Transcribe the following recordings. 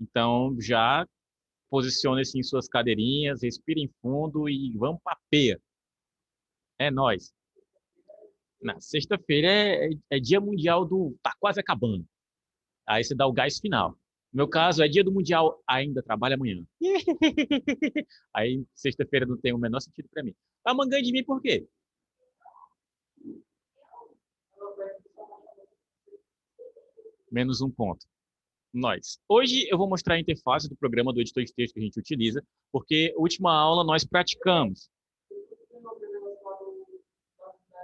Então, já posicione-se em suas cadeirinhas, respirem fundo e vamos para a peia. É nóis. Na sexta-feira é dia mundial do tá quase acabando. Aí você dá o gás final. No meu caso, é dia do mundial, ainda trabalha amanhã. Aí sexta-feira não tem o menor sentido para mim. Tá mangando de mim por quê? Menos um ponto. Nós. Hoje eu vou mostrar a interface do programa do editor de texto que a gente utiliza, porque a última aula nós praticamos.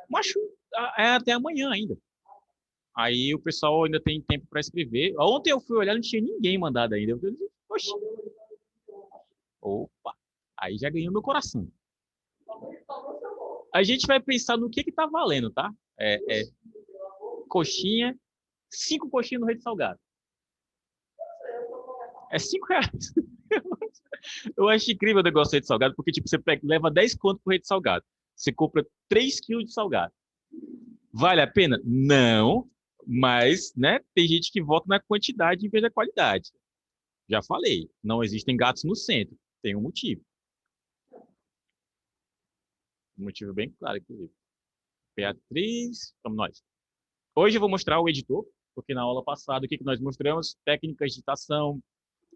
Mas é até amanhã ainda. Aí o pessoal ainda tem tempo para escrever. Ontem eu fui olhar, não tinha ninguém mandado ainda. Eu falei, oxe, opa, aí já ganhou meu coração. A gente vai pensar no que tá valendo, tá? Coxinha, 5 coxinhas no Rede Salgado. É R$ 5. Eu acho incrível o negócio do Rede Salgado, porque tipo, você leva 10 conto pro Rede Salgado. Você compra 3 quilos de salgado. Vale a pena? Não, mas, né, tem gente que vota na quantidade em vez da qualidade. Já falei, não existem gatos no centro. Tem um motivo. Um motivo bem claro, inclusive. Beatriz, vamos nós. Hoje eu vou mostrar o editor, porque na aula passada o que nós mostramos? Técnicas de digitação,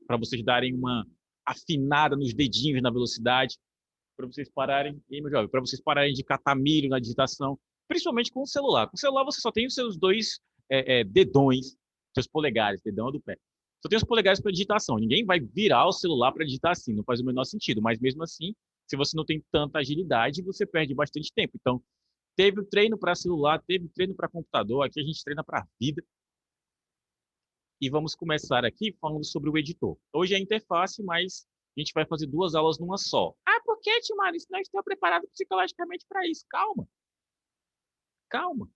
para vocês darem uma afinada nos dedinhos na velocidade, para vocês pararem, e meu jovem, para vocês pararem de catar milho na digitação, principalmente com o celular. Com o celular você só tem os seus dois dedões, seus polegares, dedão é do pé. Só tem os polegares para digitação. Ninguém vai virar o celular para digitar assim, não faz o menor sentido. Mas mesmo assim, se você não tem tanta agilidade, você perde bastante tempo. Então, teve o treino para celular, teve o treino para computador, aqui a gente treina para a vida. E vamos começar aqui falando sobre o editor. Hoje é a interface, mas a gente vai fazer 2 aulas numa só. Ah, por que, Timar? Isso não estou preparado psicologicamente para isso. Calma, calma.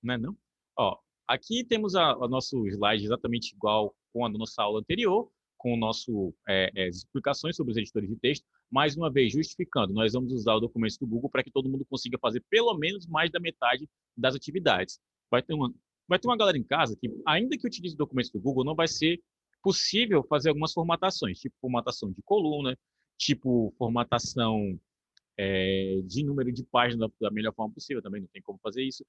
Não é não? Ó, aqui temos o nosso slide exatamente igual com a nossa aula anterior, com o nosso, as explicações sobre os editores de texto. Mais uma vez, justificando, nós vamos usar o documento do Google para que todo mundo consiga fazer pelo menos mais da metade das atividades. Vai ter uma, vai ter uma galera em casa que, ainda que utilize documentos do Google, não vai ser possível fazer algumas formatações, tipo formatação de coluna, tipo formatação de número de páginas da melhor forma possível, também não tem como fazer isso.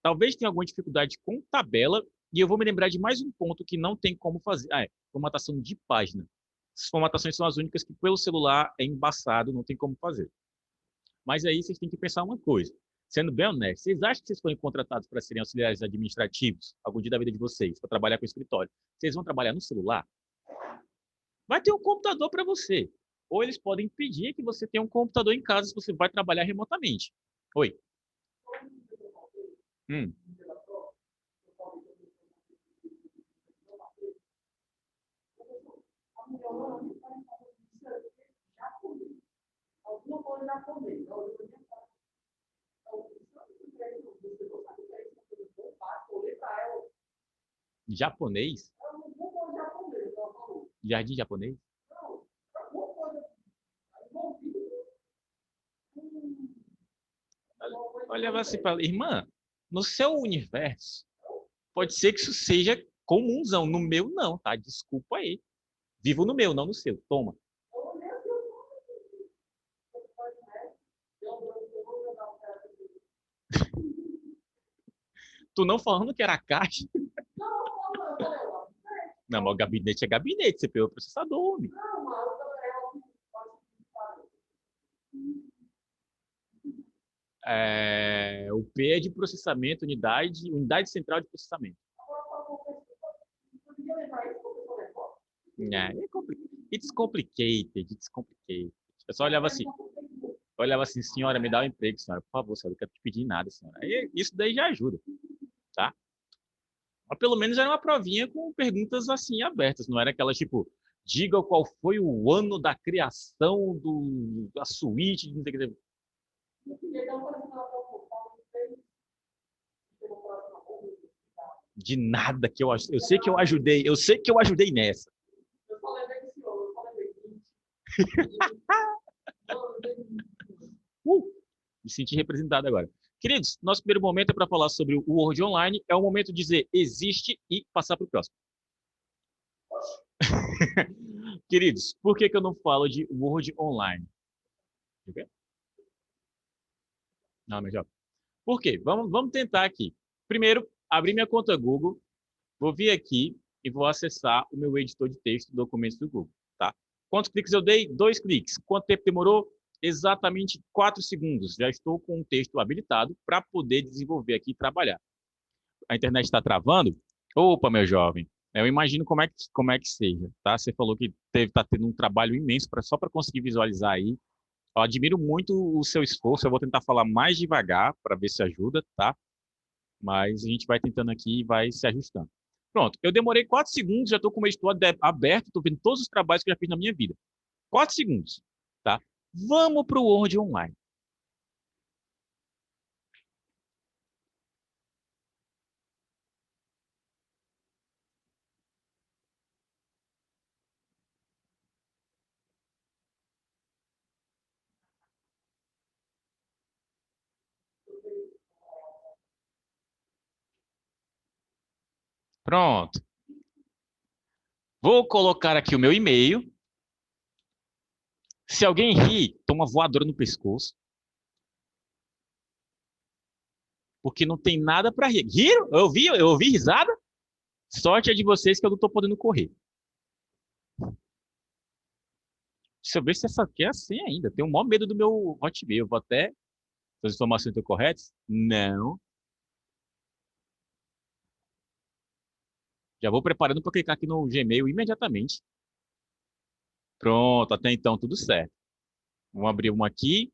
Talvez tenha alguma dificuldade com tabela, e eu vou me lembrar de mais um ponto que não tem como fazer. Formatação de página. Essas formatações são as únicas que pelo celular é embaçado, não tem como fazer. Mas aí vocês têm que pensar uma coisa. Sendo bem honesto, vocês acham que vocês foram contratados para serem auxiliares administrativos algum dia da vida de vocês, para trabalhar com escritório? Vocês vão trabalhar no celular? Vai ter um computador para você. Ou eles podem pedir que você tenha um computador em casa se você vai trabalhar remotamente. Oi. Hum. Japonês? Jardim japonês? Olha assim para irmã, no seu universo, pode ser que isso seja comunzão. No meu, não, tá? Desculpa aí. Vivo no meu, não no seu. Toma. Tu não falando que era caixa? Não, mas o gabinete é gabinete. Você pegou o processador, homem. O P é de processamento, unidade central de processamento. It's complicated, it's complicated. Eu só olhava assim, senhora, me dá um emprego, senhora, por favor, senhora, eu não quero te pedir nada, senhora. Aí, isso daí já ajuda, tá? Mas pelo menos era uma provinha com perguntas assim abertas, não era aquela tipo, diga qual foi o ano da criação da suíte, não sei o que. De nada que eu sei que eu sei que eu ajudei nessa. Uh, Me senti representado agora. Queridos, nosso primeiro momento é para falar sobre o Word Online. É o momento de dizer existe e passar para o próximo. Queridos, por que que eu não falo de Word Online? Ok? Não, melhor. Por quê? Vamos tentar aqui. Primeiro, abrir minha conta Google, vou vir aqui e vou acessar o meu editor de texto e documentos do Google, tá? Quantos cliques eu dei? 2 cliques. Quanto tempo demorou? Exatamente 4 segundos. Já estou com o texto habilitado para poder desenvolver aqui e trabalhar. A internet está travando? Opa, meu jovem, eu imagino como é que seja, tá? Você falou que tá tendo um trabalho imenso só para conseguir visualizar aí. Eu admiro muito o seu esforço. Eu vou tentar falar mais devagar para ver se ajuda, tá? Mas a gente vai tentando aqui e vai se ajustando. Pronto, eu demorei 4 segundos, já estou com o meu editor aberto, estou vendo todos os trabalhos que eu já fiz na minha vida. 4 segundos, tá? Vamos para o Word Online. Pronto. Vou colocar aqui o meu e-mail. Se alguém rir, toma voadora no pescoço, porque não tem nada para rir. Riram? Eu ouvi risada? Sorte é de vocês que eu não estou podendo correr. Deixa eu ver se essa aqui é assim ainda. Tenho o maior medo do meu Hotmail. Vou até. As informações estão corretas? Não. Já vou preparando para clicar aqui no Gmail imediatamente. Pronto, até então tudo certo. Vamos abrir uma aqui.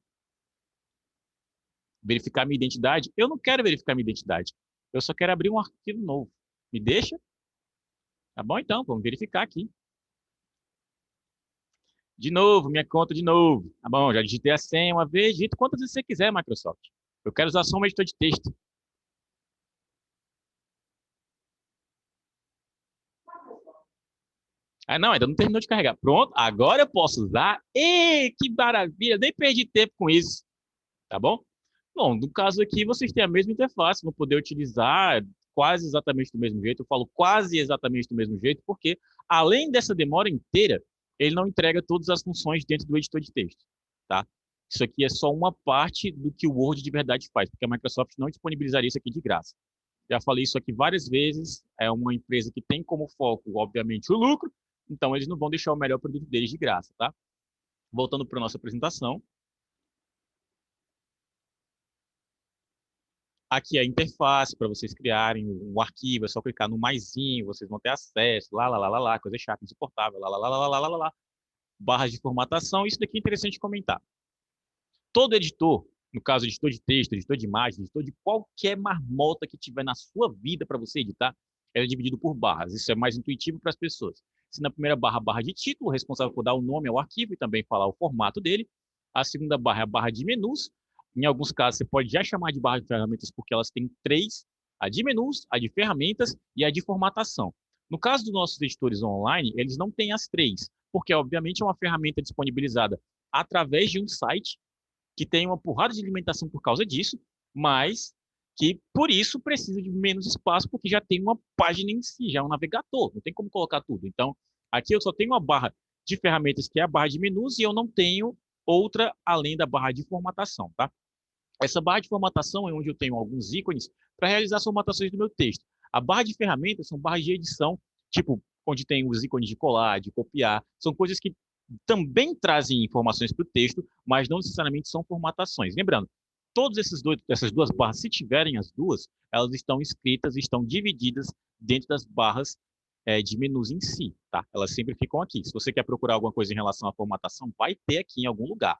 Verificar minha identidade. Eu não quero verificar minha identidade. Eu só quero abrir um arquivo novo. Me deixa? Tá bom então, vamos verificar aqui. De novo, minha conta de novo. Tá bom, já digitei a senha uma vez, digita quantas vezes você quiser, Microsoft. Eu quero usar só um editor de texto. Ah, não, ainda não terminou de carregar. Pronto, agora eu posso usar. Ei, que maravilha, nem perdi tempo com isso. Tá bom? Bom, no caso aqui, vocês têm a mesma interface, vão poder utilizar quase exatamente do mesmo jeito. Eu falo quase exatamente do mesmo jeito, porque além dessa demora inteira, ele não entrega todas as funções dentro do editor de texto, tá? Isso aqui é só uma parte do que o Word de verdade faz, porque a Microsoft não disponibilizaria isso aqui de graça. Já falei isso aqui várias vezes, é uma empresa que tem como foco, obviamente, o lucro, então eles não vão deixar o melhor produto deles de graça, tá? Voltando para a nossa apresentação, aqui é a interface para vocês criarem um arquivo, é só clicar no maisinho, vocês vão ter acesso, lá, coisa chata, insuportável, lá. Barras de formatação, isso daqui é interessante comentar. Todo editor, no caso, editor de texto, editor de imagem, editor de qualquer marmota que tiver na sua vida para você editar, é dividido por barras. Isso é mais intuitivo para as pessoas. Se na primeira barra, barra de título, responsável por dar o nome ao arquivo e também falar o formato dele. A segunda barra é a barra de menus. Em alguns casos, você pode já chamar de barra de ferramentas porque elas têm três: a de menus, a de ferramentas e a de formatação. No caso dos nossos editores online, eles não têm as três, porque obviamente é uma ferramenta disponibilizada através de um site que tem uma porrada de alimentação por causa disso, mas que por isso precisa de menos espaço, porque já tem uma página em si, já é um navegador, não tem como colocar tudo. Então, aqui eu só tenho uma barra de ferramentas, que é a barra de menus, e eu não tenho outra além da barra de formatação, tá? Essa barra de formatação é onde eu tenho alguns ícones para realizar as formatações do meu texto. A barra de ferramentas são barras de edição, tipo, onde tem os ícones de colar, de copiar, são coisas que também trazem informações para o texto, mas não necessariamente são formatações. Lembrando, essas duas barras, se tiverem as duas, elas estão escritas, estão divididas dentro das barras de menus em si, tá? Elas sempre ficam aqui. Se você quer procurar alguma coisa em relação à formatação, vai ter aqui em algum lugar,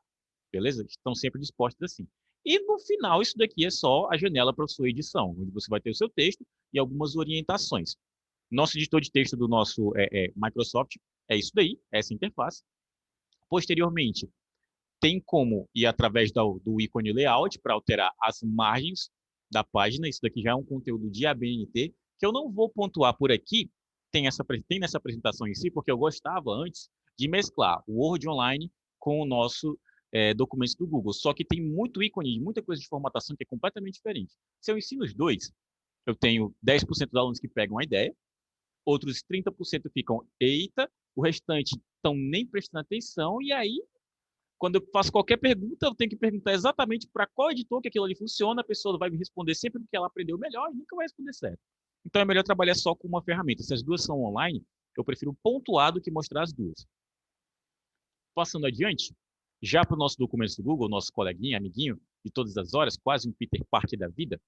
beleza? Estão sempre dispostas assim. E no final, isso daqui é só a janela para sua edição, onde você vai ter o seu texto e algumas orientações. Nosso editor de texto do nosso Microsoft é isso daí, essa interface. Posteriormente, tem como ir através do ícone layout para alterar as margens da página. Isso daqui já é um conteúdo de ABNT, que eu não vou pontuar por aqui, tem nessa apresentação em si, porque eu gostava antes de mesclar o Word Online com o nosso documentos do Google. Só que tem muito ícone, muita coisa de formatação que é completamente diferente. Se eu ensino os dois, eu tenho 10% dos alunos que pegam a ideia, outros 30% ficam, eita, o restante estão nem prestando atenção, e aí, quando eu faço qualquer pergunta, eu tenho que perguntar exatamente para qual editor que aquilo ali funciona, a pessoa vai me responder sempre porque ela aprendeu melhor e nunca vai responder certo. Então é melhor trabalhar só com uma ferramenta. Se as duas são online, eu prefiro pontuar do que mostrar as duas. Passando adiante, já para o nosso documento do Google, nosso coleguinha, amiguinho, de todas as horas, quase um Peter Parker da vida,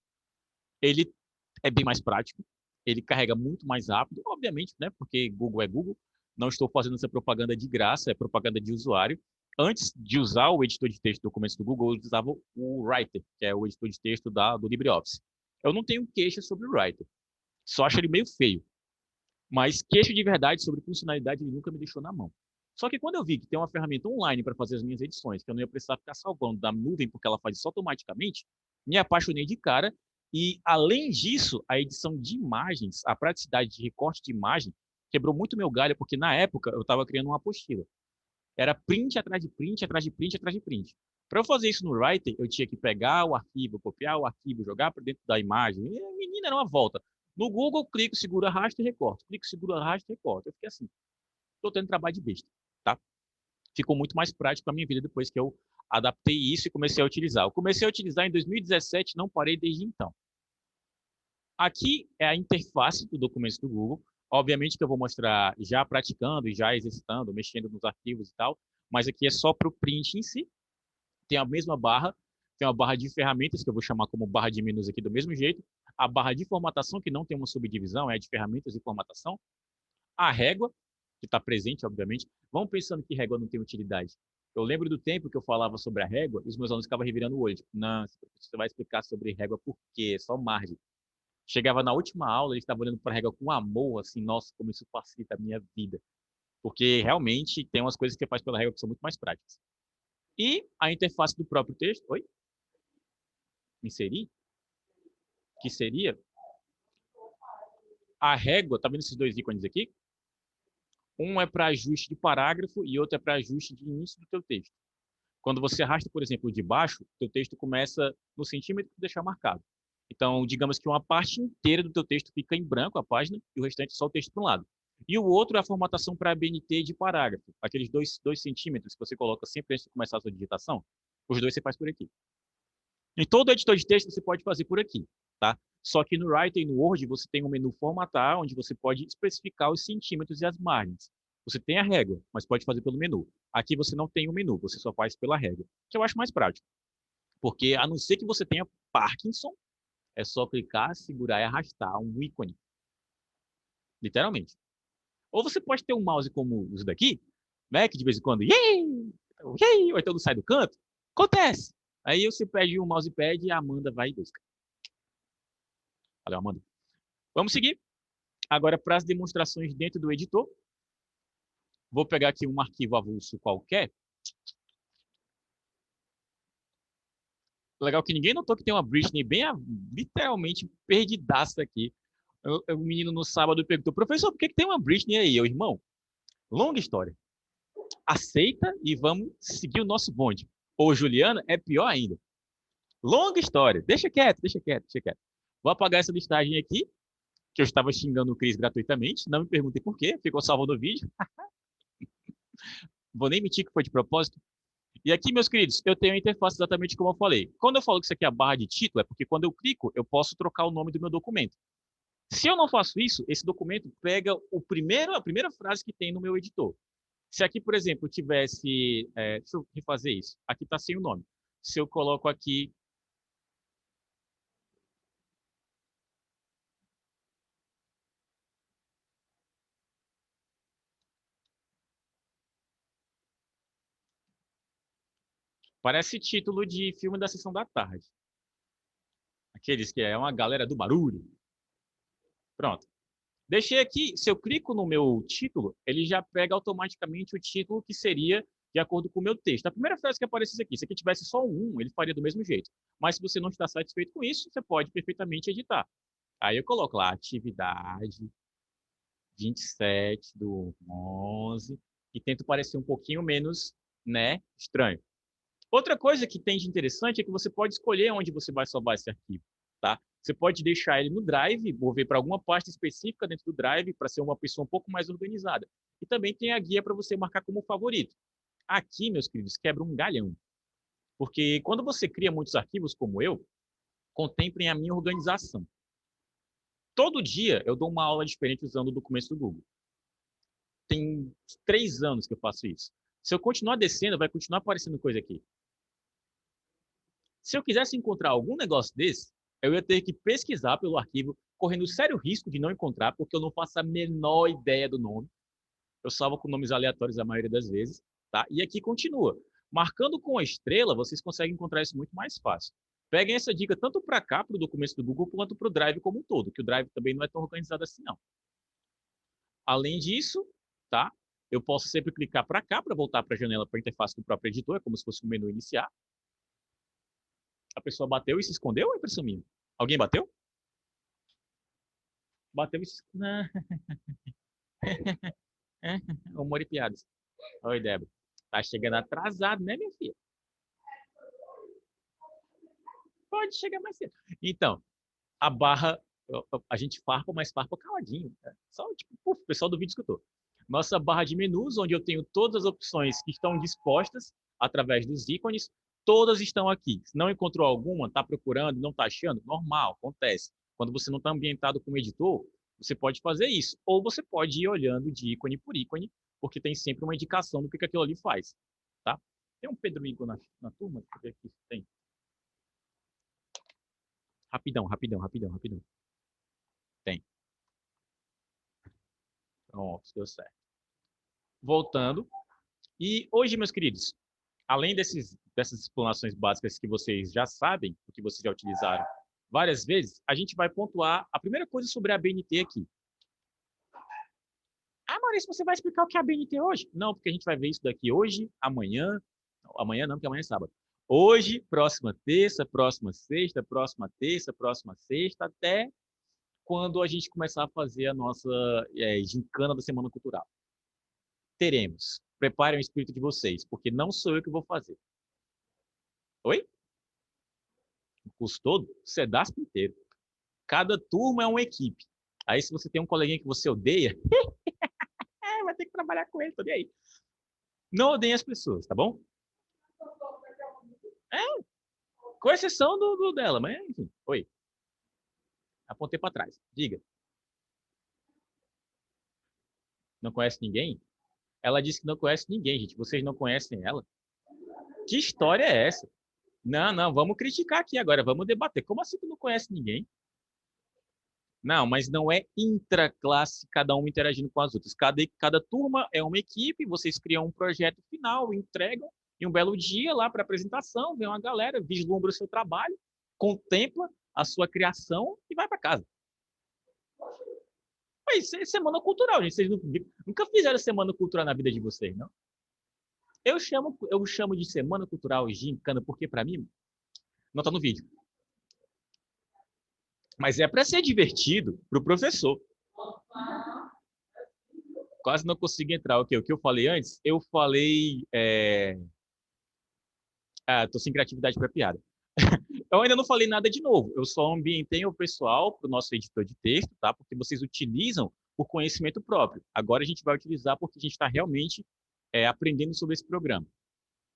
ele é bem mais prático, ele carrega muito mais rápido, obviamente, né? Porque Google é Google. Não estou fazendo essa propaganda de graça, é propaganda de usuário. Antes de usar o editor de texto de documentos do Google, eu usava o Writer, que é o editor de texto do LibreOffice. Eu não tenho queixa sobre o Writer, só acho ele meio feio. Mas queixa de verdade sobre funcionalidade ele nunca me deixou na mão. Só que quando eu vi que tem uma ferramenta online para fazer as minhas edições, que eu não ia precisar ficar salvando da nuvem porque ela faz isso automaticamente, me apaixonei de cara. E, além disso, a edição de imagens, a praticidade de recorte de imagem, quebrou muito meu galho, porque na época eu estava criando uma apostila. Era print atrás de print, atrás de print, atrás de print. Para eu fazer isso no Writer, eu tinha que pegar o arquivo, copiar o arquivo, jogar para dentro da imagem. E, menina, era uma volta. No Google, clico, seguro, arrasto e recorto. Clico, seguro, arrasto e recorto. Eu fiquei assim, estou tendo trabalho de besta, tá? Ficou muito mais prático para minha vida depois que eu adaptei isso e comecei a utilizar. Eu comecei a utilizar em 2017, não parei desde então. Aqui é a interface do documento do Google. Obviamente que eu vou mostrar já praticando e já exercitando, mexendo nos arquivos e tal, mas aqui é só para o print em si. Tem a mesma barra, tem uma barra de ferramentas, que eu vou chamar como barra de menus aqui do mesmo jeito. A barra de formatação, que não tem uma subdivisão, é de ferramentas de formatação. A régua, que está presente, obviamente. Vamos pensando que régua não tem utilidade. Eu lembro do tempo que eu falava sobre a régua e os meus alunos ficavam revirando o olho. Tipo, não, você vai explicar sobre régua por quê? É só margem. Chegava na última aula, eles estavam olhando para a régua com amor, assim, nossa, como isso facilita a minha vida. Porque realmente tem umas coisas que faz pela régua que são muito mais práticas. E a interface do próprio texto, oi? Inserir? Que seria a régua, tá vendo esses dois ícones aqui? Um é para ajuste de parágrafo e outro é para ajuste de início do teu texto. Quando você arrasta, por exemplo, de baixo, o teu texto começa no centímetro que deixar marcado. Então, digamos que uma parte inteira do teu texto fica em branco, a página, e o restante só o texto para um lado. E o outro é a formatação para BNT de parágrafo, aqueles dois centímetros que você coloca sempre antes de começar a sua digitação. Os dois você faz por aqui. Em todo editor de texto você pode fazer por aqui, tá? Só que no Writer e no Word você tem um menu formatar, onde você pode especificar os centímetros e as margens. Você tem a régua, mas pode fazer pelo menu. Aqui você não tem o menu, você só faz pela régua, que eu acho mais prático. Porque a não ser que você tenha Parkinson, é só clicar, segurar e arrastar um ícone. Literalmente. Ou você pode ter um mouse como os daqui, né? Que de vez em quando, yay! Yay! Ou então não sai do canto. Acontece! Aí você pede um mousepad e a Amanda vai e busca. Valeu, Amanda. Vamos seguir. Agora, para as demonstrações dentro do editor, vou pegar aqui um arquivo avulso qualquer. Legal que ninguém notou que tem uma Britney bem, literalmente, perdidaça aqui. O menino no sábado perguntou, professor, por que tem uma Britney aí? Eu, irmão, longa história. Aceita e vamos seguir o nosso bonde. Ou Juliana é pior ainda. Longa história. Deixa quieto, deixa quieto, deixa quieto. Vou apagar essa listagem aqui, que eu estava xingando o Cris gratuitamente. Não me perguntem por quê, ficou salvo no vídeo. Vou nem mentir que foi de propósito. E aqui, meus queridos, eu tenho a interface exatamente como eu falei. Quando eu falo que isso aqui é a barra de título, é porque quando eu clico, eu posso trocar o nome do meu documento. Se eu não faço isso, esse documento pega a primeira frase que tem no meu editor. Se aqui, por exemplo, tivesse... deixa eu refazer isso. Aqui está sem o nome. Se eu coloco aqui... Parece título de filme da Sessão da Tarde. Aqueles que é uma galera do barulho. Pronto. Deixei aqui, se eu clico no meu título, ele já pega automaticamente o título que seria de acordo com o meu texto. A primeira frase que aparecesse aqui, se aqui tivesse só um, ele faria do mesmo jeito. Mas se você não está satisfeito com isso, você pode perfeitamente editar. Aí eu coloco lá, atividade 27 do 11, e tento parecer um pouquinho menos, né, estranho. Outra coisa que tem de interessante é que você pode escolher onde você vai salvar esse arquivo, tá? Você pode deixar ele no Drive, mover para alguma pasta específica dentro do Drive, para ser uma pessoa um pouco mais organizada. E também tem a guia para você marcar como favorito. Aqui, meus queridos, quebra um galhão. Porque quando você cria muitos arquivos como eu, contemplem a minha organização. Todo dia eu dou uma aula diferente usando documentos do Google. Tem 3 anos que eu faço isso. Se eu continuar descendo, vai continuar aparecendo coisa aqui. Se eu quisesse encontrar algum negócio desse, eu ia ter que pesquisar pelo arquivo, correndo sério risco de não encontrar, porque eu não faço a menor ideia do nome. Eu salvo com nomes aleatórios a maioria das vezes, tá? E aqui continua. Marcando com a estrela, vocês conseguem encontrar isso muito mais fácil. Peguem essa dica tanto para cá, para o documento do Google, quanto para o Drive como um todo, que o Drive também não é tão organizado assim, não. Além disso, tá? Eu posso sempre clicar para cá para voltar para a janela para a interface do próprio editor, é como se fosse um menu iniciar. A pessoa bateu e se escondeu ou é impressão minha? Alguém bateu? Bateu e se escondeu. Humor e piadas. Oi, Débora. Tá chegando atrasado, né, minha filha? Pode chegar mais cedo. Então, a barra, a gente farpa, mas farpa caladinho. Né? Só, tipo, o pessoal do vídeo escutou. Nossa barra de menus, onde eu tenho todas as opções que estão dispostas através dos ícones, todas estão aqui. Se não encontrou alguma, está procurando, não está achando, normal, acontece. Quando você não está ambientado como editor, você pode fazer isso. Ou você pode ir olhando de ícone por ícone, porque tem sempre uma indicação do que aquilo ali faz. Tá? Tem um Pedro Igor na turma? Deixa eu ver aqui. Tem. Rapidão, rapidão, rapidão, rapidão. Tem. Pronto, deu certo. Voltando. E hoje, meus queridos, além dessas explanações básicas que vocês já sabem, que vocês já utilizaram várias vezes, a gente vai pontuar a primeira coisa sobre a BNT aqui. Ah, Maurício, você vai explicar o que é a BNT hoje? Não, porque a gente vai ver isso daqui hoje, amanhã. Não, amanhã não, porque amanhã é sábado. Hoje, próxima terça, próxima sexta, próxima terça, próxima sexta, até quando a gente começar a fazer a nossa gincana da Semana Cultural. Teremos. Preparem o espírito de vocês, porque não sou eu que vou fazer. Oi? O curso todo? CEDASP inteiro. Cada turma é uma equipe. Aí, se você tem um coleguinha que você odeia, vai ter que trabalhar com ele, tô nem aí. Não odeiem as pessoas, tá bom? É, com exceção do dela, mas enfim. Oi. Apontei para trás. Diga. Não conhece ninguém? Ela disse que não conhece ninguém, gente. Vocês não conhecem ela? Que história é essa? Não, não, vamos criticar aqui agora, vamos debater. Como assim tu não conhece ninguém? Não, mas não é intraclasse, cada um interagindo com as outras. Cada turma é uma equipe, vocês criam um projeto final, entregam, e um belo dia lá para apresentação, vem uma galera, vislumbra o seu trabalho, contempla a sua criação e vai para casa. Mas isso é semana cultural, gente. Vocês nunca fizeram semana cultural na vida de vocês, não? Eu chamo de semana cultural gincana, porque para mim, não está no vídeo. Mas é para ser divertido para o professor. Quase não consegui entrar. O que eu falei antes? Eu falei. Tô sem criatividade para piada. Eu ainda não falei nada de novo. Eu só ambientei o pessoal para o nosso editor de texto, tá? Porque vocês utilizam por conhecimento próprio. Agora a gente vai utilizar porque a gente está realmente aprendendo sobre esse programa.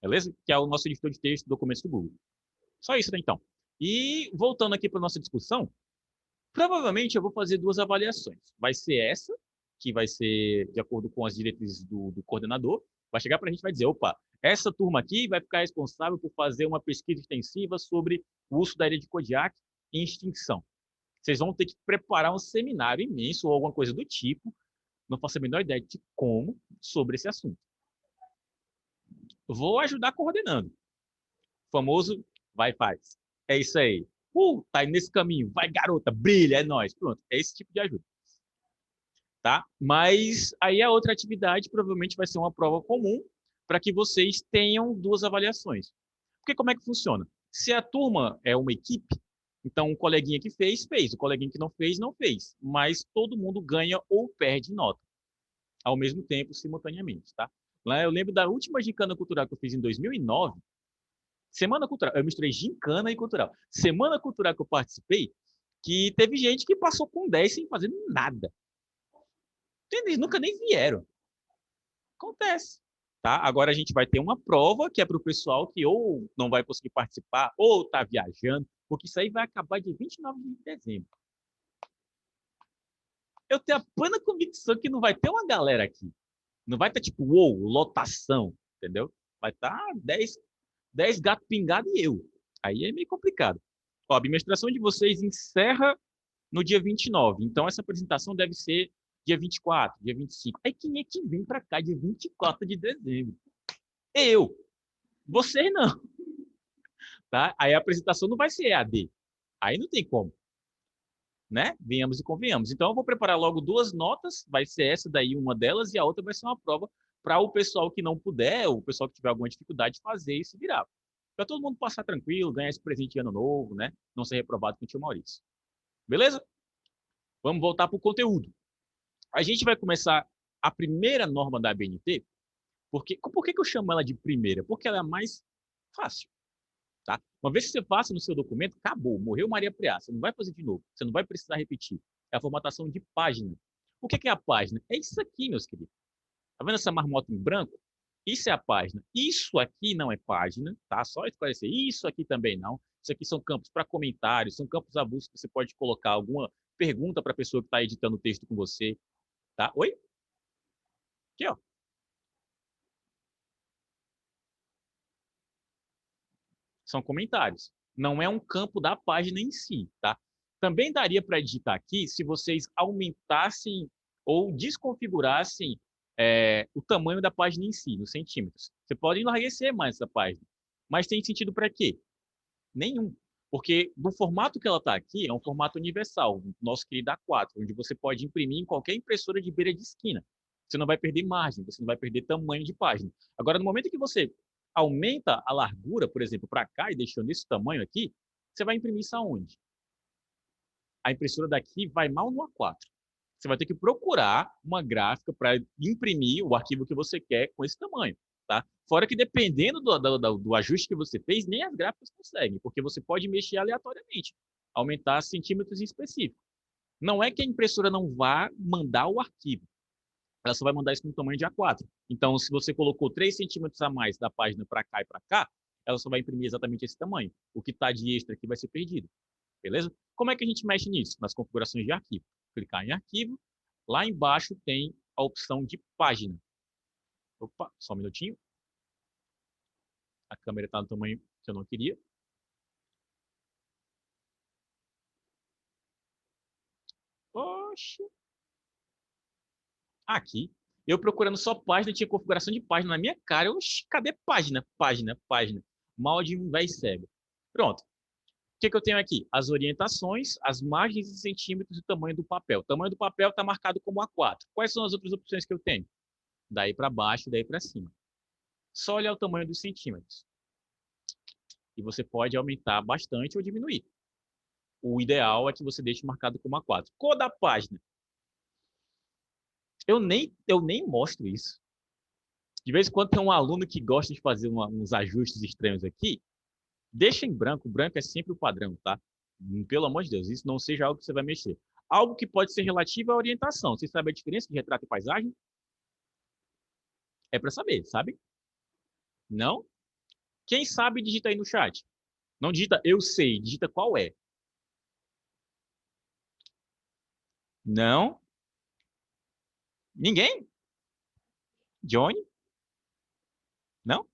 Beleza? Que é o nosso editor de texto, documentos do Google. Só isso, né, então. E voltando aqui para nossa discussão, provavelmente eu vou fazer 2 avaliações. Vai ser essa, que vai ser de acordo com as diretrizes do coordenador. Vai chegar para a gente e vai dizer, opa, essa turma aqui vai ficar responsável por fazer uma pesquisa extensiva sobre o uso da ilha de Kodiak em extinção. Vocês vão ter que preparar um seminário imenso ou alguma coisa do tipo, não faço a menor ideia de como, sobre esse assunto. Vou ajudar coordenando. O famoso vai, faz. É isso aí. Tá nesse caminho. Vai, garota, brilha, é nóis. Pronto, é esse tipo de ajuda. Tá? Mas aí a outra atividade provavelmente vai ser uma prova comum para que vocês tenham 2 avaliações. Porque como é que funciona? Se a turma é uma equipe, então o coleguinha que fez, fez. O coleguinha que não fez, não fez. Mas todo mundo ganha ou perde nota. Ao mesmo tempo, simultaneamente, tá? Lá eu lembro da última gincana cultural que eu fiz em 2009. Semana cultural. Eu misturei gincana e cultural. Semana cultural que eu participei, que teve gente que passou com 10 sem fazer nada. Eles nunca nem vieram. Acontece. Tá? Agora a gente vai ter uma prova que é para o pessoal que ou não vai conseguir participar ou está viajando, porque isso aí vai acabar dia 29 de dezembro. Eu tenho a plena convicção que não vai ter uma galera aqui. Não vai estar tipo, uou, lotação, entendeu? Vai estar 10 gatos pingados e eu. Aí é meio complicado. Ó, a administração de vocês encerra no dia 29. Então, essa apresentação deve ser dia 24, dia 25. Aí quem é que vem para cá dia 24 de dezembro? Eu. Vocês não. Tá? Aí a apresentação não vai ser EAD. Aí não tem como. Né? Venhamos e convenhamos. Então, eu vou preparar logo duas notas. Vai ser essa daí, uma delas, e a outra vai ser uma prova para o pessoal que não puder, ou o pessoal que tiver alguma dificuldade, fazer e se virar. Para todo mundo passar tranquilo, ganhar esse presente de ano novo, né? Não ser reprovado com o tio Maurício. Beleza? Vamos voltar para o conteúdo. A gente vai começar a primeira norma da ABNT. Por que eu chamo ela de primeira? Porque ela é a mais fácil. Tá? Uma vez que você faça no seu documento, acabou, morreu Maria Preá. Você não vai fazer de novo, você não vai precisar repetir. É a formatação de página. O que é a página? É isso aqui, meus queridos. Tá vendo essa marmota em branco? Isso é a página. Isso aqui não é página, tá? Só esclarecer. Isso aqui também não. Isso aqui são campos para comentários, são campos avulsos que você pode colocar alguma pergunta para a pessoa que está editando o texto com você, tá? Oi? Aqui, ó. São comentários. Não é um campo da página em si, tá? Também daria para digitar aqui se vocês aumentassem ou desconfigurassem o tamanho da página em si, nos centímetros. Você pode enlarguecer mais essa página. Mas tem sentido para quê? Nenhum. Porque no formato que ela está aqui, é um formato universal, nosso querido A4, onde você pode imprimir em qualquer impressora de beira de esquina. Você não vai perder margem, você não vai perder tamanho de página. Agora, no momento que você aumenta a largura, por exemplo, para cá e deixando esse tamanho aqui, você vai imprimir isso aonde? A impressora daqui vai mal no A4. Você vai ter que procurar uma gráfica para imprimir o arquivo que você quer com esse tamanho. Tá? Fora que dependendo do ajuste que você fez, nem as gráficas conseguem, porque você pode mexer aleatoriamente, aumentar centímetros em específico. Não é que a impressora não vá mandar o arquivo, ela só vai mandar isso no tamanho de A4. Então, se você colocou 3 centímetros a mais da página para cá e para cá, ela só vai imprimir exatamente esse tamanho. O que está de extra aqui vai ser perdido. Beleza? Como é que a gente mexe nisso? Nas configurações de arquivo. Clicar em arquivo, lá embaixo tem a opção de página. Opa, só um minutinho. A câmera está no tamanho que eu não queria. Poxa. Aqui. Eu procurando só página, tinha configuração de página na minha cara. Oxi, cadê página? Página, página. Mal de um velho cego. Pronto. O que eu tenho aqui? As orientações, as margens em centímetros e o tamanho do papel. O tamanho do papel está marcado como A4. Quais são as outras opções que eu tenho? Daí para baixo, daí para cima. Só olhar o tamanho dos centímetros. E você pode aumentar bastante ou diminuir. O ideal é que você deixe marcado como A4. Cor da página. Eu nem mostro isso. De vez em quando tem um aluno que gosta de fazer uns ajustes estranhos aqui. Deixa em branco. O branco é sempre o padrão, tá? Pelo amor de Deus, isso não seja algo que você vai mexer. Algo que pode ser relativo à orientação. Você sabe a diferença de retrato e paisagem? É para saber, sabe? Não? Quem sabe, digita aí no chat. Não digita eu sei, digita qual é. Não? Ninguém? Johnny? Não?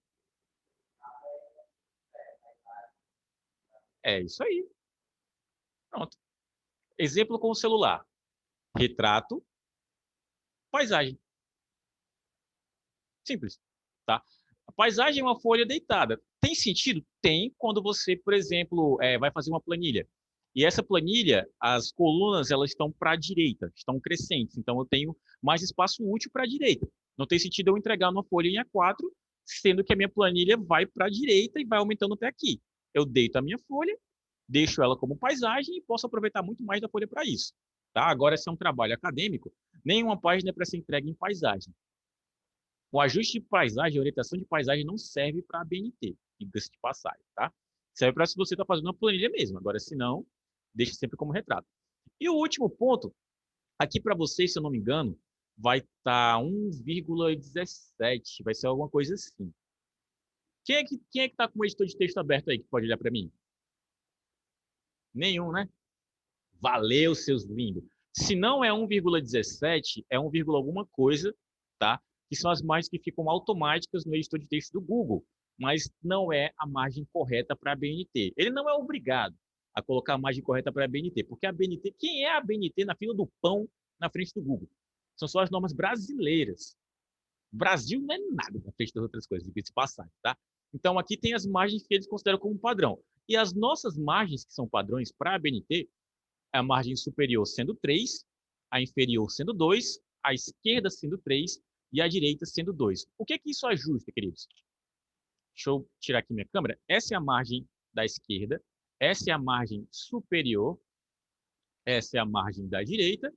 É isso aí. Pronto. Exemplo com o celular. Retrato, paisagem. Simples, tá? A paisagem é uma folha deitada. Tem sentido? Tem quando você, por exemplo, vai fazer uma planilha. E essa planilha, as colunas, elas estão para a direita, estão crescentes. Então, eu tenho mais espaço útil para a direita. Não tem sentido eu entregar uma folha em A4, sendo que a minha planilha vai para a direita e vai aumentando até aqui. Eu deito a minha folha, deixo ela como paisagem e posso aproveitar muito mais da folha para isso. Tá? Agora, se é um trabalho acadêmico, nenhuma página é para ser entregue em paisagem. O ajuste de paisagem, a orientação de paisagem não serve para a BNT, diga-se de passagem, tá? Serve para se você está fazendo uma planilha mesmo. Agora, se não, deixa sempre como retrato. E o último ponto, aqui para vocês, se eu não me engano, vai estar 1,17, vai ser alguma coisa assim. Quem é que está com o editor de texto aberto aí, que pode olhar para mim? Nenhum, né? Valeu, seus lindos. Se não é 1,17, é 1, alguma coisa, tá? Que são as margens que ficam automáticas no editor de texto do Google, mas não é a margem correta para a BNT. Ele não é obrigado a colocar a margem correta para a BNT, porque a BNT, quem é a BNT na fila do pão na frente do Google? São só as normas brasileiras. O Brasil não é nada na frente das outras coisas, de se passar, tá? Então aqui tem as margens que eles consideram como padrão. E as nossas margens, que são padrões para a BNT, a margem superior sendo 3, a inferior sendo 2, a esquerda sendo 3 e a direita sendo 2. O que é que isso ajusta, queridos? Deixa eu tirar aqui minha câmera. Essa é a margem da esquerda, essa é a margem superior, essa é a margem da direita,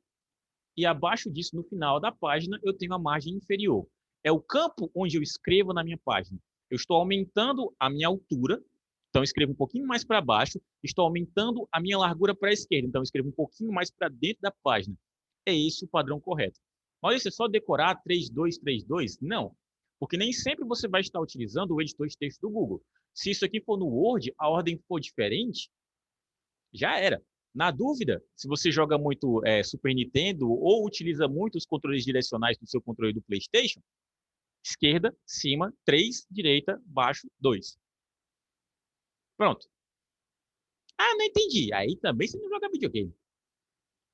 e abaixo disso, no final da página, eu tenho a margem inferior. É o campo onde eu escrevo na minha página. Eu estou aumentando a minha altura, então eu escrevo um pouquinho mais para baixo, estou aumentando a minha largura para a esquerda, então eu escrevo um pouquinho mais para dentro da página. É esse o padrão correto. Mas isso é só decorar 3232? Não, porque nem sempre você vai estar utilizando o editor de texto do Google. Se isso aqui for no Word, a ordem for diferente, já era. Na dúvida, se você joga muito Super Nintendo ou utiliza muito os controles direcionais do seu controle do PlayStation, esquerda, cima, 3, direita, baixo, 2. Pronto. Ah, não entendi. Aí também você não joga videogame.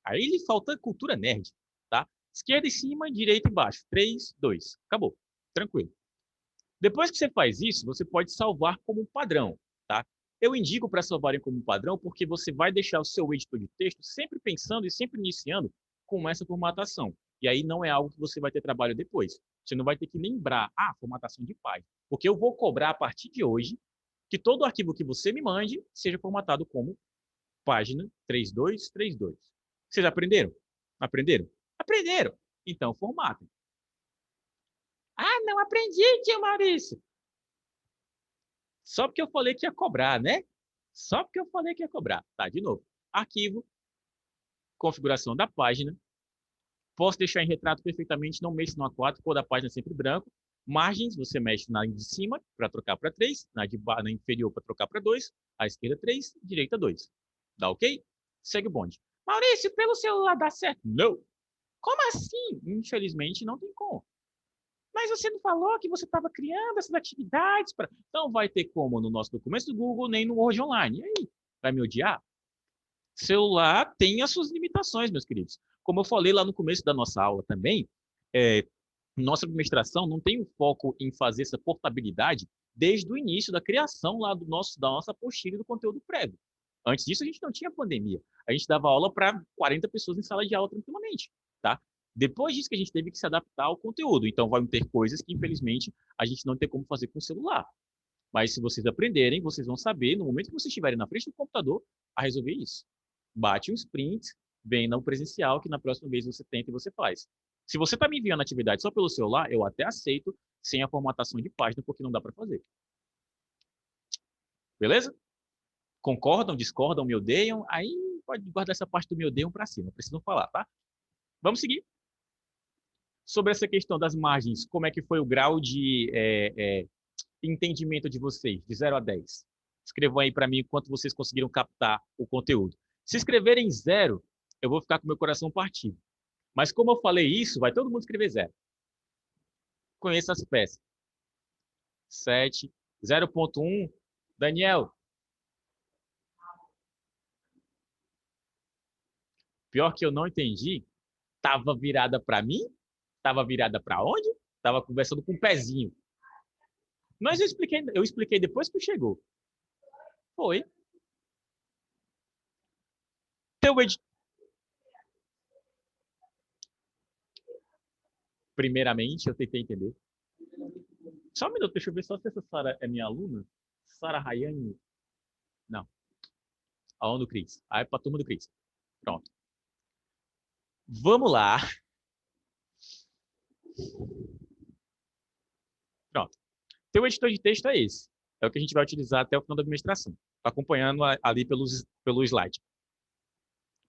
Aí lhe falta cultura nerd, tá? Esquerda e cima, direita e baixo. 3, 2. Acabou. Tranquilo. Depois que você faz isso, você pode salvar como padrão, tá? Eu indico para salvarem como padrão porque você vai deixar o seu editor de texto sempre pensando e sempre iniciando com essa formatação. E aí não é algo que você vai ter trabalho depois. Você não vai ter que lembrar, formatação de página. Porque eu vou cobrar a partir de hoje que todo arquivo que você me mande seja formatado como página 3232. Vocês aprenderam? Aprenderam? Aprenderam! Então, formatem. Ah, não aprendi, tio Maurício. Só porque eu falei que ia cobrar, né? Só porque eu falei que ia cobrar. Tá, de novo. Arquivo, configuração da página. Posso deixar em retrato perfeitamente, não mexe no A4, cor da página é sempre branco. Margens, você mexe na de cima para trocar para 3, na inferior para trocar para 2, à esquerda 3, direita 2. Dá ok? Segue o bonde. Maurício, pelo celular dá certo? Não. Como assim? Infelizmente não tem como. Mas você não falou que você estava criando essas atividades para. Não vai ter como no nosso documento do Google, nem no Word Online. E aí? Vai me odiar? Celular tem as suas limitações, meus queridos. Como eu falei lá no começo da nossa aula também, é, nossa administração não tem um foco em fazer essa portabilidade desde o início da criação lá da nossa apostila do conteúdo prévio. Antes disso, a gente não tinha pandemia. A gente dava aula para 40 pessoas em sala de aula tranquilamente, tá? Depois disso que a gente teve que se adaptar ao conteúdo. Então, vão ter coisas que, infelizmente, a gente não tem como fazer com o celular. Mas se vocês aprenderem, vocês vão saber, no momento que vocês estiverem na frente do computador, a resolver isso. Bate um sprint, vem no presencial, que na próxima vez você tenta e você faz. Se você está me enviando atividade só pelo celular, eu até aceito, sem a formatação de página, porque não dá para fazer. Beleza? Concordam, discordam, me odeiam? Aí pode guardar essa parte do me odeiam para cima, precisam falar, tá? Vamos seguir. Sobre essa questão das margens, como é que foi o grau de entendimento de vocês, de 0 a 10? Escrevam aí para mim quanto vocês conseguiram captar o conteúdo. Se escreverem 0, eu vou ficar com meu coração partido. Mas como eu falei isso, vai todo mundo escrever 0. Conheça as peças. 7, 0.1. Daniel. Pior que eu não entendi. Tava virada para mim? Tava virada para onde? Tava conversando com o pezinho. Mas eu expliquei depois que chegou. Foi. Teu ed... Primeiramente, eu tentei entender. Só um minuto, deixa eu ver só se essa Sara é minha aluna. Sara Rayane. Não. A aluna do Cris. Aí é pra turma do Cris. Pronto. Vamos lá. Pronto. Teu editor de texto é esse. É o que a gente vai utilizar até o final da administração. Acompanhando ali pelo slide.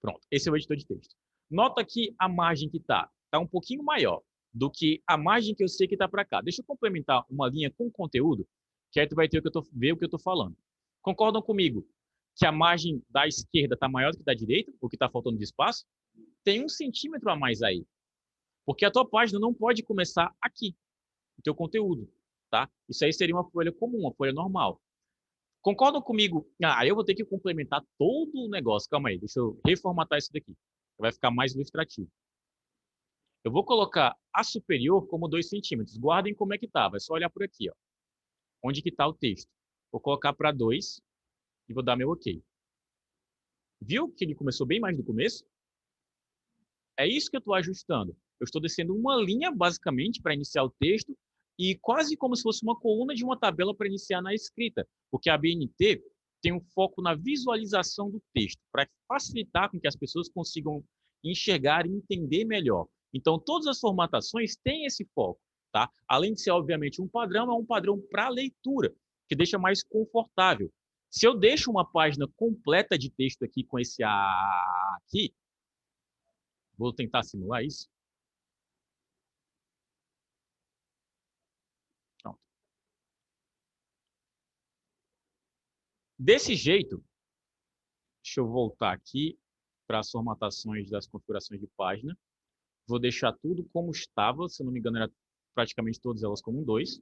Pronto, esse é o editor de texto. Nota que a margem que está um pouquinho maior do que a margem que eu sei que está para cá. Deixa eu complementar uma linha com conteúdo, que aí tu vai ter ver o que eu estou falando. Concordam comigo que a margem da esquerda está maior do que da direita, o que está faltando de espaço? Tem 1 centímetro a mais aí. Porque a tua página não pode começar aqui, o teu conteúdo, tá? Isso aí seria uma folha comum, uma folha normal. Concordam comigo? Ah, eu vou ter que complementar todo o negócio. Calma aí, deixa eu reformatar isso daqui. Vai ficar mais ilustrativo. Eu vou colocar a superior como 2 centímetros. Guardem como é que estava. É só olhar por aqui, ó. Onde que está o texto. Vou colocar para 2 e vou dar meu OK. Viu que ele começou bem mais no começo? É isso que eu estou ajustando. Eu estou descendo uma linha, basicamente, para iniciar o texto e quase como se fosse uma coluna de uma tabela para iniciar na escrita, porque a BNT tem um foco na visualização do texto, para facilitar com que as pessoas consigam enxergar e entender melhor. Então, todas as formatações têm esse foco, tá? Além de ser, obviamente, um padrão, é um padrão para leitura, que deixa mais confortável. Se eu deixo uma página completa de texto aqui com esse A aqui, vou tentar simular isso. Pronto. Desse jeito, deixa eu voltar aqui para as formatações das configurações de página. Vou deixar tudo como estava, se não me engano, era praticamente todas elas como um 2.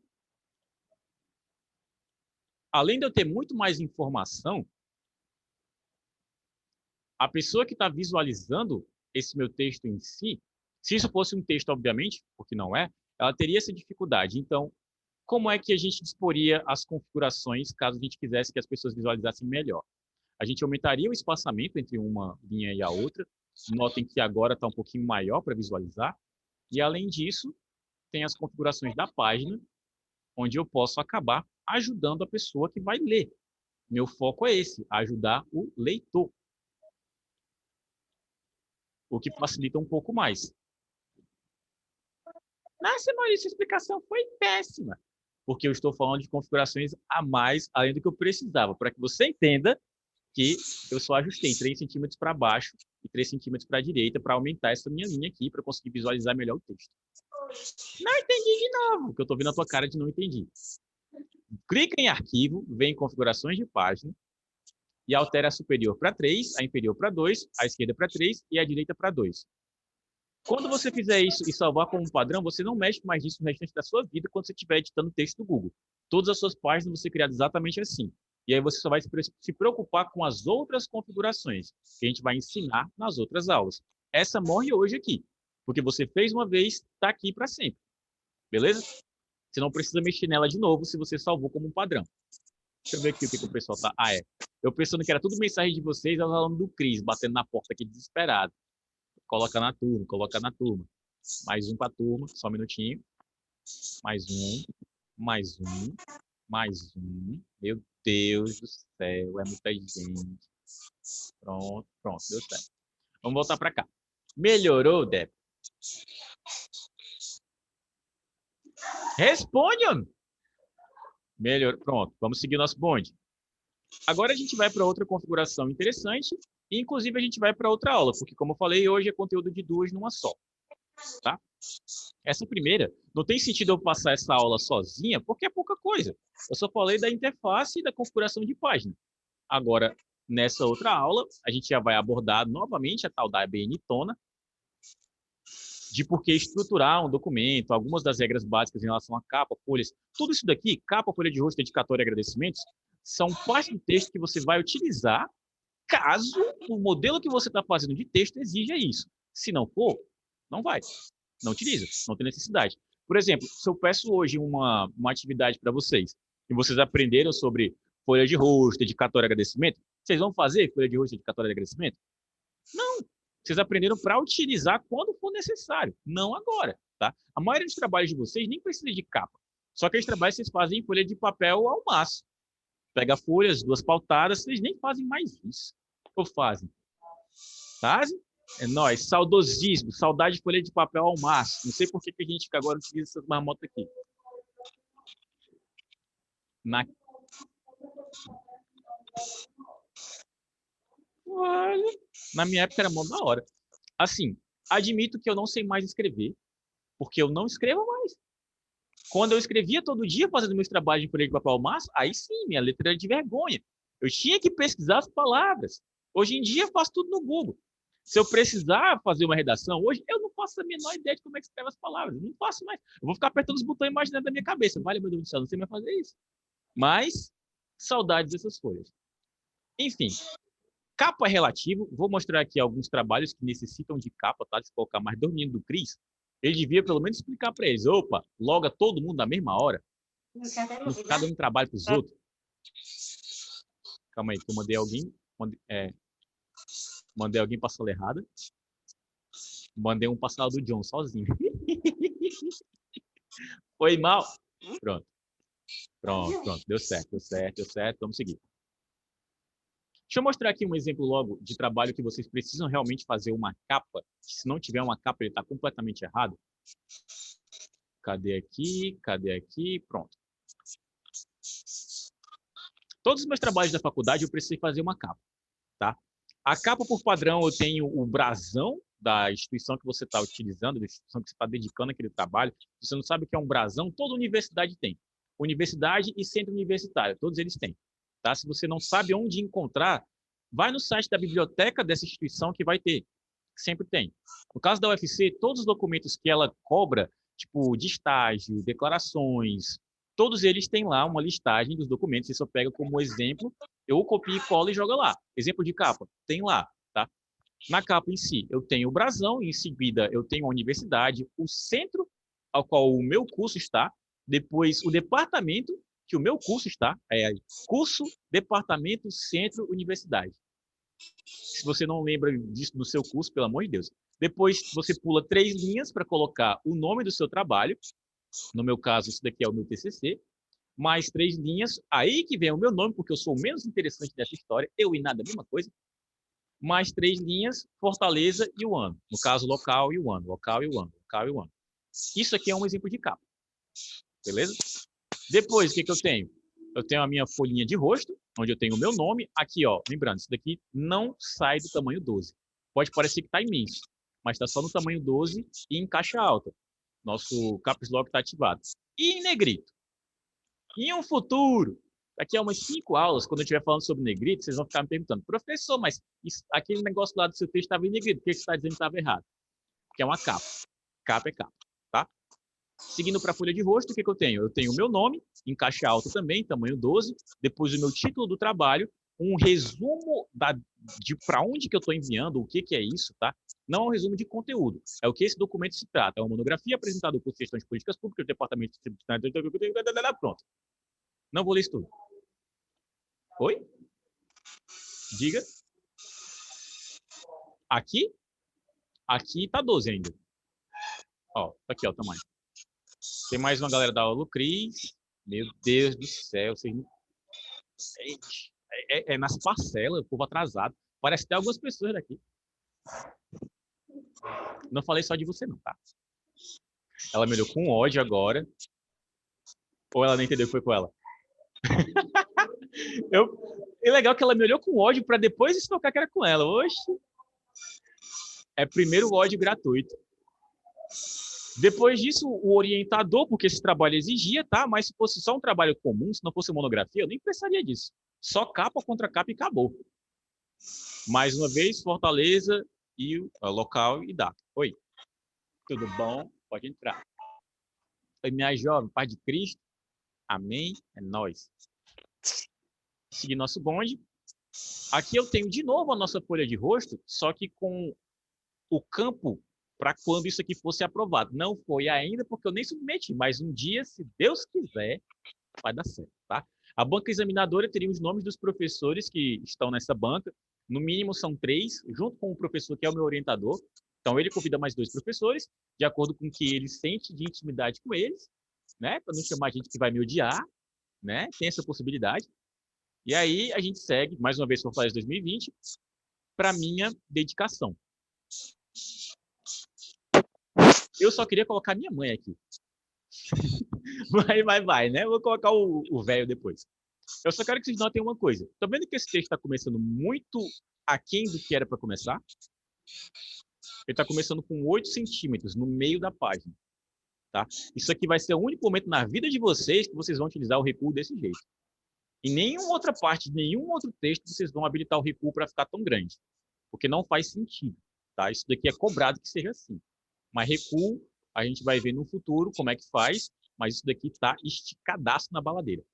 Além de eu ter muito mais informação, a pessoa que está visualizando esse meu texto em si, se isso fosse um texto, obviamente, porque não é, ela teria essa dificuldade. Então, como é que a gente disporia as configurações caso a gente quisesse que as pessoas visualizassem melhor? A gente aumentaria o espaçamento entre uma linha e a outra. Notem que agora está um pouquinho maior para visualizar. E, além disso, tem as configurações da página, onde eu posso acabar ajudando a pessoa que vai ler. Meu foco é esse, ajudar o leitor. O que facilita um pouco mais. Nossa, Maurício, a explicação foi péssima. Porque eu estou falando de configurações a mais, além do que eu precisava, para que você entenda que eu só ajustei 3 centímetros para baixo e 3 centímetros para a direita para aumentar essa minha linha aqui, para conseguir visualizar melhor o texto. Não entendi de novo, porque eu estou vendo a tua cara de não entendi. Clica em arquivo, vem em configurações de página e altera a superior para 3, a inferior para 2, a esquerda para 3 e a direita para 2. Quando você fizer isso e salvar como padrão, você não mexe mais nisso no restante da sua vida quando você estiver editando texto do Google. Todas as suas páginas vão ser criadas exatamente assim. E aí você só vai se preocupar com as outras configurações que a gente vai ensinar nas outras aulas. Essa morre hoje aqui, porque você fez uma vez, está aqui para sempre. Beleza? Você não precisa mexer nela de novo se você salvou como um padrão. Deixa eu ver aqui o que o pessoal tá. Ah, é. Eu pensando que era tudo mensagem de vocês, ela falando do Cris, batendo na porta aqui desesperado. Coloca na turma, coloca na turma. Mais um para a turma, só um minutinho. Mais um, mais um, mais um. Meu Deus do céu, é muita gente. Pronto, pronto, deu certo. Vamos voltar para cá. Melhorou, Débora? Responde, homem. Melhor, pronto, vamos seguir nosso bonde. Agora a gente vai para outra configuração interessante e, inclusive, a gente vai para outra aula, porque, como eu falei, hoje é conteúdo de 2 numa só. Tá? Essa primeira, não tem sentido eu passar essa aula sozinha, porque é pouca coisa. Eu só falei da interface e da configuração de página. Agora, nessa outra aula, a gente já vai abordar novamente a tal da BNTona, de por que estruturar um documento, algumas das regras básicas em relação a capa, folhas. Tudo isso daqui, capa, folha de rosto, dedicatória e agradecimentos, são parte do texto que você vai utilizar caso o modelo que você está fazendo de texto exija isso. Se não for, não vai. Não utiliza, não tem necessidade. Por exemplo, se eu peço hoje uma atividade para vocês, e vocês aprenderam sobre folha de rosto, dedicatória e agradecimento, vocês vão fazer folha de rosto, dedicatória e agradecimento? Não. Vocês aprenderam para utilizar quando for necessário, não agora, tá? A maioria dos trabalhos de vocês nem precisa de capa. Só que os trabalhos vocês fazem em folha de papel ao máximo. Pega folhas, 2 pautadas, vocês nem fazem mais isso. Ou fazem? Fazem? É nóis, saudosismo, saudade de folha de papel ao máximo. Não sei por que a gente agora utiliza essas marmotas aqui. Na... Olha. Na minha época era mó da hora. Assim, admito que eu não sei mais escrever, porque eu não escrevo mais. Quando eu escrevia todo dia fazendo meus trabalhos de folha de papel massa, aí sim, minha letra era de vergonha. Eu tinha que pesquisar as palavras. Hoje em dia eu faço tudo no Google. Se eu precisar fazer uma redação hoje, eu não faço a menor ideia de como é que escreve as palavras. Eu não faço mais. Eu vou ficar apertando os botões imaginando da minha cabeça. Vale, meu Deus do céu, não sei mais fazer isso. Mas, saudades dessas folhas. Enfim, capa é relativo. Vou mostrar aqui alguns trabalhos que necessitam de capa, tá? Se colocar mais dormindo do Cris, ele devia pelo menos explicar para eles. Opa, loga todo mundo na mesma hora. Não ficar dando trabalho para os outros. Calma aí, que eu mandei alguém. Mandei alguém para a sala errada. Mandei um para a sala do John sozinho. Foi mal. Pronto. Pronto. Deu certo. Vamos seguir. Deixa eu mostrar aqui um exemplo logo de trabalho que vocês precisam realmente fazer uma capa. Se não tiver uma capa, ele está completamente errado. Cadê aqui? Pronto. Todos os meus trabalhos da faculdade eu precisei fazer uma capa, tá? A capa, por padrão, eu tenho o brasão da instituição que você está utilizando, da instituição que você está dedicando aquele trabalho. Se você não sabe o que é um brasão, toda universidade tem. Universidade e centro universitário, todos eles têm. Tá? Se você não sabe onde encontrar, vai no site da biblioteca dessa instituição que vai ter. Sempre tem. No caso da UFC, todos os documentos que ela cobra, tipo de estágio, declarações, todos eles têm lá uma listagem dos documentos. Você só pega como exemplo, eu copio e colo e joga lá. Exemplo de capa, tem lá, tá? Na capa em si, eu tenho o brasão, em seguida eu tenho a universidade, o centro ao qual o meu curso está, depois o departamento que o meu curso está, curso, departamento, centro, universidade. Se você não lembra disso no seu curso, pelo amor de Deus. Depois você pula 3 linhas para colocar o nome do seu trabalho. No meu caso, isso daqui é o meu TCC. Mais 3 linhas, aí que vem o meu nome, porque eu sou o menos interessante dessa história, eu e nada, a mesma coisa. Mais 3 linhas, Fortaleza e o ano. No caso, local e o ano, local e o ano, local e o ano. Isso aqui é um exemplo de capa. Beleza? Depois, o que eu tenho? Eu tenho a minha folhinha de rosto, onde eu tenho o meu nome. Aqui, ó, lembrando, isso daqui não sai do tamanho 12. Pode parecer que está imenso, mas está só no tamanho 12 e em caixa alta. Nosso caps lock está ativado. E em negrito. Em um futuro, daqui a umas 5 aulas, quando eu estiver falando sobre negrito, vocês vão ficar me perguntando, professor, mas aquele negócio lá do seu texto estava em negrito, por que você está dizendo que estava errado? Porque é uma capa. Capa é capa, tá? Seguindo para a folha de rosto, o que eu tenho? Eu tenho o meu nome, em caixa alta também, tamanho 12, depois o meu título do trabalho, um resumo de para onde que eu estou enviando, o que é isso, tá? Não é um resumo de conteúdo, é o que esse documento se trata. É uma monografia apresentada por questões de políticas públicas, do departamento de... Pronto. Não vou ler isso tudo. Oi? Diga. Aqui? Aqui tá 12 ainda. Ó, tá aqui, ó, o tamanho. Tem mais uma galera da aula, Cris. Meu Deus do céu, vocês não... nas parcelas, o povo atrasado. Parece até algumas pessoas daqui. Não falei só de você, não, tá? Ela me olhou com ódio agora. Ou ela nem entendeu que foi com ela? É legal que ela me olhou com ódio para depois estocar que era com ela. Oxe. É primeiro o ódio gratuito. Depois disso, o orientador, porque esse trabalho exigia, tá? Mas se fosse só um trabalho comum, se não fosse monografia, eu nem precisaria disso. Só capa contra capa e acabou. Mais uma vez, Fortaleza e local e data. Oi. Tudo bom? Pode entrar. Oi, minha jovem, paz de Cristo. Amém. É nóis. Seguir nosso bonde. Aqui eu tenho de novo a nossa folha de rosto, só que com o campo para quando isso aqui fosse aprovado. Não foi ainda, porque eu nem submeti, mas um dia, se Deus quiser, vai dar certo, tá? A banca examinadora teria os nomes dos professores que estão nessa banca, no mínimo são 3, junto com o professor que é o meu orientador. Então, ele convida mais 2 professores, de acordo com o que ele sente de intimidade com eles, né? Para não chamar gente que vai me odiar, né? Tem essa possibilidade. E aí, a gente segue, mais uma vez, Fortaleza 2020, para minha dedicação. Eu só queria colocar minha mãe aqui. Vai, né? Eu vou colocar o velho depois. Eu só quero que vocês notem uma coisa. Tô vendo que esse texto está começando muito aquém do que era para começar? Ele está começando com 8 centímetros no meio da página. Tá? Isso aqui vai ser o único momento na vida de vocês que vocês vão utilizar o recuo desse jeito. Em nenhuma outra parte, de nenhum outro texto, vocês vão habilitar o recuo para ficar tão grande. Porque não faz sentido. Tá? Isso daqui é cobrado que seja assim. Mas recuo, a gente vai ver no futuro como é que faz, mas isso daqui está esticadaço na baladeira.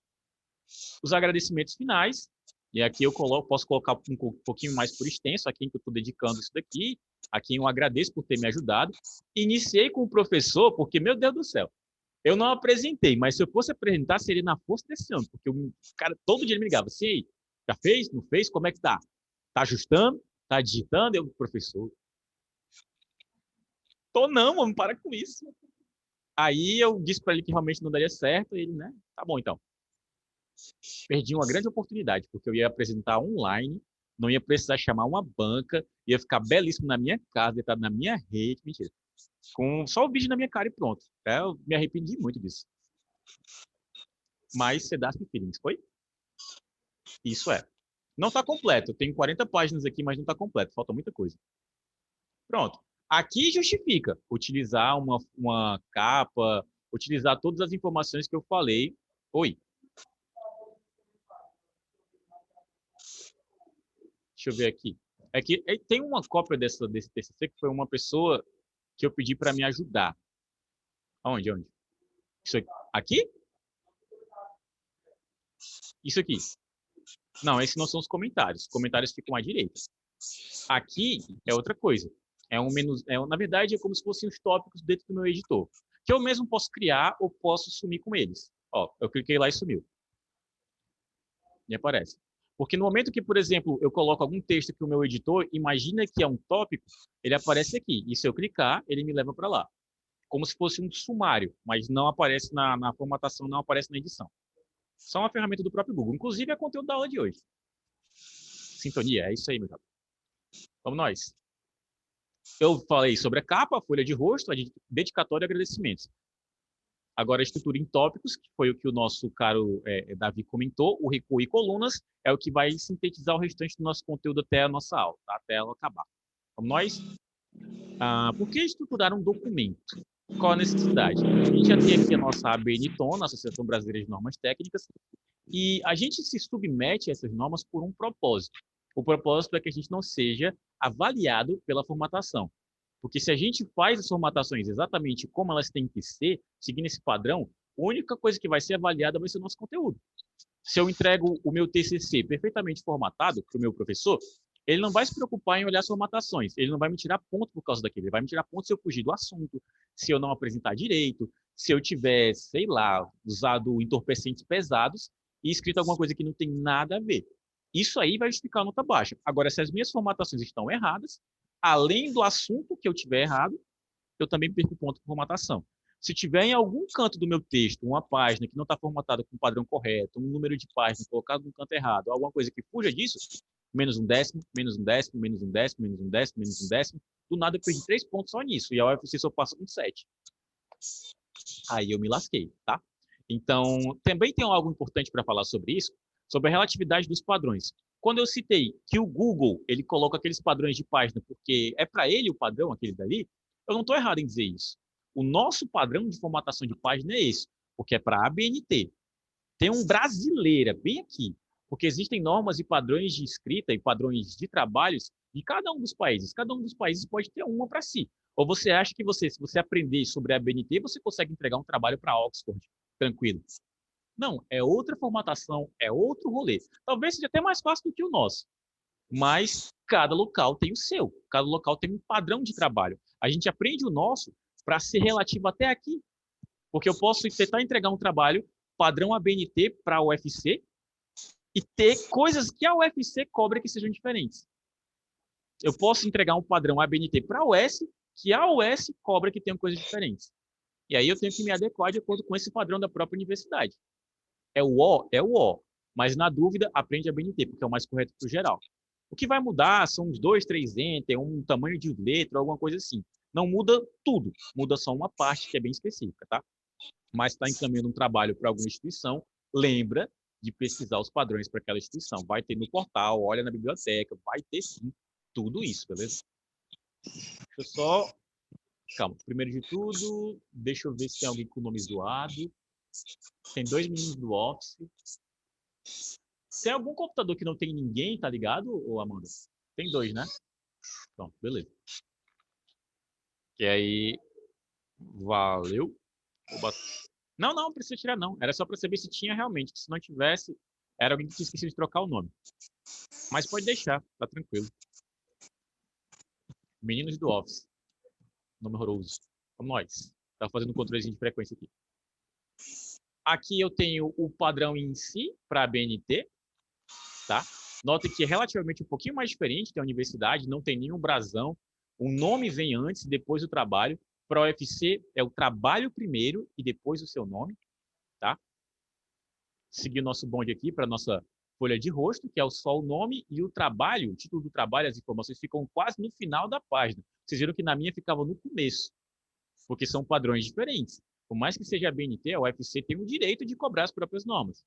Os agradecimentos finais, e aqui eu posso colocar um pouquinho mais por extenso, a quem que eu estou dedicando isso daqui, a quem eu agradeço por ter me ajudado. Iniciei com o professor, porque, meu Deus do céu, eu não apresentei, mas se eu fosse apresentar, seria na força desse ano, porque o cara todo dia me ligava, assim, aí, já fez? Não fez? Como é que tá? Tá ajustando? Tá digitando? Eu, professor, tô não, mano, para com isso. Aí eu disse para ele que realmente não daria certo, e ele, né, tá bom então. Perdi uma grande oportunidade, porque eu ia apresentar online, não ia precisar chamar uma banca, ia ficar belíssimo na minha casa, ia estar na minha rede, mentira, com só o vídeo na minha cara e pronto. Eu me arrependi muito disso. Mas Sedasp Feelings, foi? Isso é. Não está completo. Eu tenho 40 páginas aqui, mas não está completo. Falta muita coisa. Pronto. Aqui justifica utilizar uma capa, utilizar todas as informações que eu falei. Oi. Deixa eu ver aqui. É que tem uma cópia desse TCC que foi uma pessoa que eu pedi para me ajudar. Aonde? Onde? Isso aqui? Aqui? Isso aqui. Não, esses não são os comentários. Os comentários ficam à direita. Aqui é outra coisa. Na verdade, é como se fossem os tópicos dentro do meu editor, que eu mesmo posso criar ou posso sumir com eles. Ó, eu cliquei lá e sumiu. E aparece. Porque no momento que, por exemplo, eu coloco algum texto que o meu editor imagina que é um tópico, ele aparece aqui. E se eu clicar, ele me leva para lá. Como se fosse um sumário, mas não aparece na formatação, não aparece na edição. Só uma ferramenta do próprio Google. Inclusive, é conteúdo da aula de hoje. Sintonia, é isso aí, meu caro. Vamos nós. Eu falei sobre a capa, a folha de rosto, a dedicatória e agradecimentos. Agora, a estrutura em tópicos, que foi o que o nosso caro Davi comentou, o recuo e colunas, é o que vai sintetizar o restante do nosso conteúdo até a nossa aula, tá? Até ela acabar. Vamos nós? Por que estruturar um documento? Qual a necessidade? A gente já tem aqui a nossa ABNTON, a Associação Brasileira de Normas Técnicas, e a gente se submete a essas normas por um propósito. O propósito é que a gente não seja avaliado pela formatação. Porque se a gente faz as formatações exatamente como elas têm que ser, seguindo esse padrão, a única coisa que vai ser avaliada vai ser o nosso conteúdo. Se eu entrego o meu TCC perfeitamente formatado para o meu professor, ele não vai se preocupar em olhar as formatações, ele não vai me tirar ponto por causa daquilo, ele vai me tirar ponto se eu fugir do assunto, se eu não apresentar direito, se eu tiver, sei lá, usado entorpecentes pesados e escrito alguma coisa que não tem nada a ver. Isso aí vai justificar a nota baixa. Agora, se as minhas formatações estão erradas, além do assunto que eu tiver errado, eu também perco ponto por formatação. Se tiver em algum canto do meu texto uma página que não está formatada com o padrão correto, um número de páginas colocado no canto errado, alguma coisa que fuja disso, menos um décimo, menos um décimo, menos um décimo, menos um décimo, menos um décimo, do nada eu perdi 3 pontos só nisso, e a UFC só passa com 7. Aí eu me lasquei, tá? Então, também tem algo importante para falar sobre isso, sobre a relatividade dos padrões. Quando eu citei que o Google, ele coloca aqueles padrões de página porque é para ele o padrão, aquele dali, eu não estou errado em dizer isso. O nosso padrão de formatação de página é esse, porque é para a ABNT. Tem um brasileira bem aqui, porque existem normas e padrões de escrita e padrões de trabalhos de cada um dos países. Cada um dos países pode ter uma para si. Ou você acha que se você aprender sobre a ABNT, você consegue entregar um trabalho para Oxford, tranquilo. Não, é outra formatação, é outro rolê. Talvez seja até mais fácil do que o nosso. Mas cada local tem o seu. Cada local tem um padrão de trabalho. A gente aprende o nosso para ser relativo até aqui. Porque eu posso tentar entregar um trabalho padrão ABNT para a UFC e ter coisas que a UFC cobra que sejam diferentes. Eu posso entregar um padrão ABNT para a US que a US cobra que tenham coisas diferentes. E aí eu tenho que me adequar de acordo com esse padrão da própria universidade. É o O, é o O. Mas na dúvida, aprende a BNT, porque é o mais correto para o geral. O que vai mudar são uns 2, 3 enter, um tamanho de letra, alguma coisa assim. Não muda tudo, muda só uma parte que é bem específica, tá? Mas está encaminhando um trabalho para alguma instituição, lembra de pesquisar os padrões para aquela instituição. Vai ter no portal, olha na biblioteca, vai ter sim tudo isso, beleza? Deixa eu só... Calma, primeiro de tudo, deixa eu ver se tem alguém com o nome zoado. Tem 2 meninos do Office. Tem algum computador que não tem ninguém, tá ligado, ô Amanda? Tem 2, né? Pronto, beleza. E aí, valeu. Não, não precisa tirar não. Era só para saber se tinha realmente. Se não tivesse, era alguém que tinha esquecido de trocar o nome. Mas pode deixar, tá tranquilo. Meninos do Office. Nome horroroso. Vamos nós. Tá fazendo um controlezinho de frequência aqui. Aqui eu tenho o padrão em si para a BNT, tá? Notem que é relativamente um pouquinho mais diferente da universidade, não tem nenhum brasão. O nome vem antes, depois o trabalho. Para o UFC é o trabalho primeiro e depois o seu nome, tá? Seguir o nosso bonde aqui para nossa folha de rosto, que é só o nome e o trabalho, o título do trabalho, as informações ficam quase no final da página. Vocês viram que na minha ficava no começo, porque são padrões diferentes. Por mais que seja a BNT, a UFC tem o direito de cobrar as próprias normas.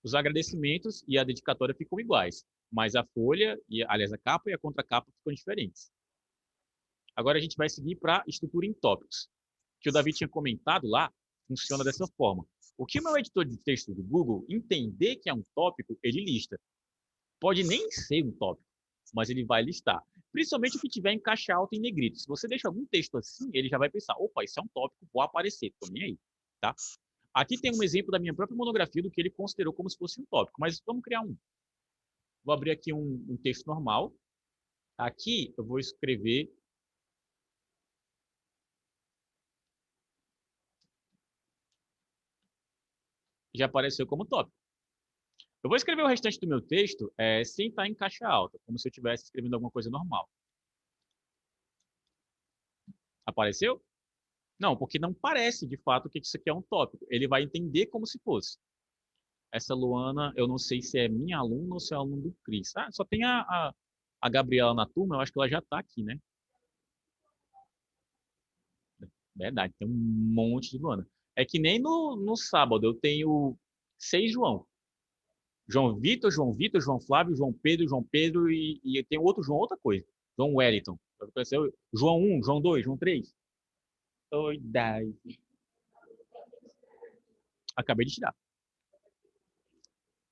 Os agradecimentos e a dedicatória ficam iguais, mas a folha, aliás, a capa e a contracapa ficam diferentes. Agora a gente vai seguir para estrutura em tópicos, que o Davi tinha comentado lá, funciona dessa forma. O que o meu editor de texto do Google entender que é um tópico, ele lista. Pode nem ser um tópico, mas ele vai listar. Principalmente o que tiver em caixa alta em negrito. Se você deixa algum texto assim, ele já vai pensar, opa, isso é um tópico, vou aparecer, tô nem aí, tá? Aqui tem um exemplo da minha própria monografia do que ele considerou como se fosse um tópico, mas vamos criar um. Vou abrir aqui um texto normal. Aqui eu vou escrever... Já apareceu como tópico. Eu vou escrever o restante do meu texto sem estar em caixa alta, como se eu estivesse escrevendo alguma coisa normal. Apareceu? Não, porque não parece de fato que isso aqui é um tópico. Ele vai entender como se fosse. Essa Luana, eu não sei se é minha aluna ou se é aluna do Cris. Ah, só tem a Gabriela na turma, eu acho que ela já está aqui, né? Verdade, tem um monte de Luana. É que nem no sábado eu tenho 6 João. João Vitor, João Flávio, João Pedro e tem outro João, outra coisa. João Wellington. João 1, João 2, João 3. Doidade. Acabei de tirar.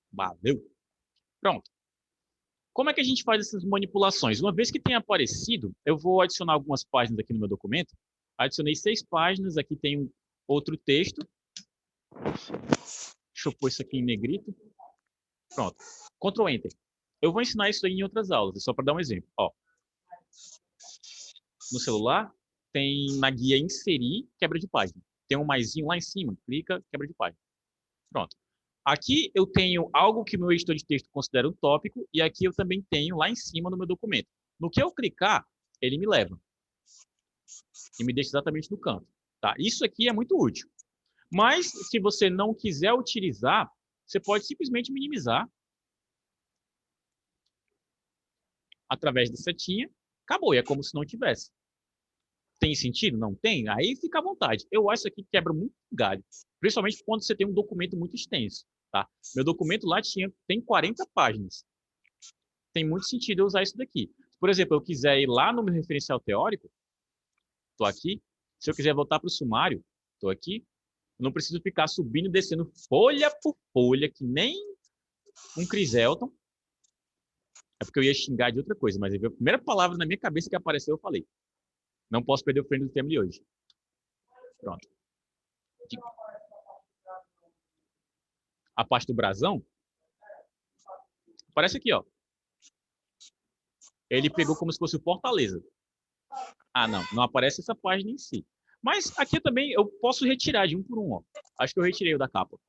Valeu. Pronto. Como é que a gente faz essas manipulações? Uma vez que tem aparecido, eu vou adicionar algumas páginas aqui no meu documento. Adicionei 6 páginas, aqui tem um outro texto. Deixa eu pôr isso aqui em negrito. Pronto. Ctrl Enter. Eu vou ensinar isso aí em outras aulas, só para dar um exemplo. Ó. No celular, tem na guia inserir, quebra de página. Tem um maisinho lá em cima, clica, quebra de página. Pronto. Aqui eu tenho algo que meu editor de texto considera um tópico e aqui eu também tenho lá em cima no meu documento. No que eu clicar, ele me leva. E me deixa exatamente no canto. Tá? Isso aqui é muito útil. Mas, se você não quiser utilizar, você pode simplesmente minimizar através da setinha. Acabou, e é como se não tivesse. Tem sentido? Não tem? Aí fica à vontade. Eu acho que quebra muito galho. Principalmente quando você tem um documento muito extenso. Tá? Meu documento lá tem 40 páginas. Tem muito sentido eu usar isso daqui. Por exemplo, eu quiser ir lá no meu referencial teórico, estou aqui. Se eu quiser voltar para o sumário, estou aqui. Eu não preciso ficar subindo e descendo folha por folha, que nem um Chris Elton. É porque eu ia xingar de outra coisa, mas a primeira palavra na minha cabeça que apareceu, eu falei. Não posso perder o frame do tema de hoje. Pronto. A parte do brasão, aparece aqui, ó. Ele pegou como se fosse o Fortaleza. Ah, não. Não aparece essa página em si. Mas aqui também eu posso retirar de um por um, ó. Acho que eu retirei o da capa.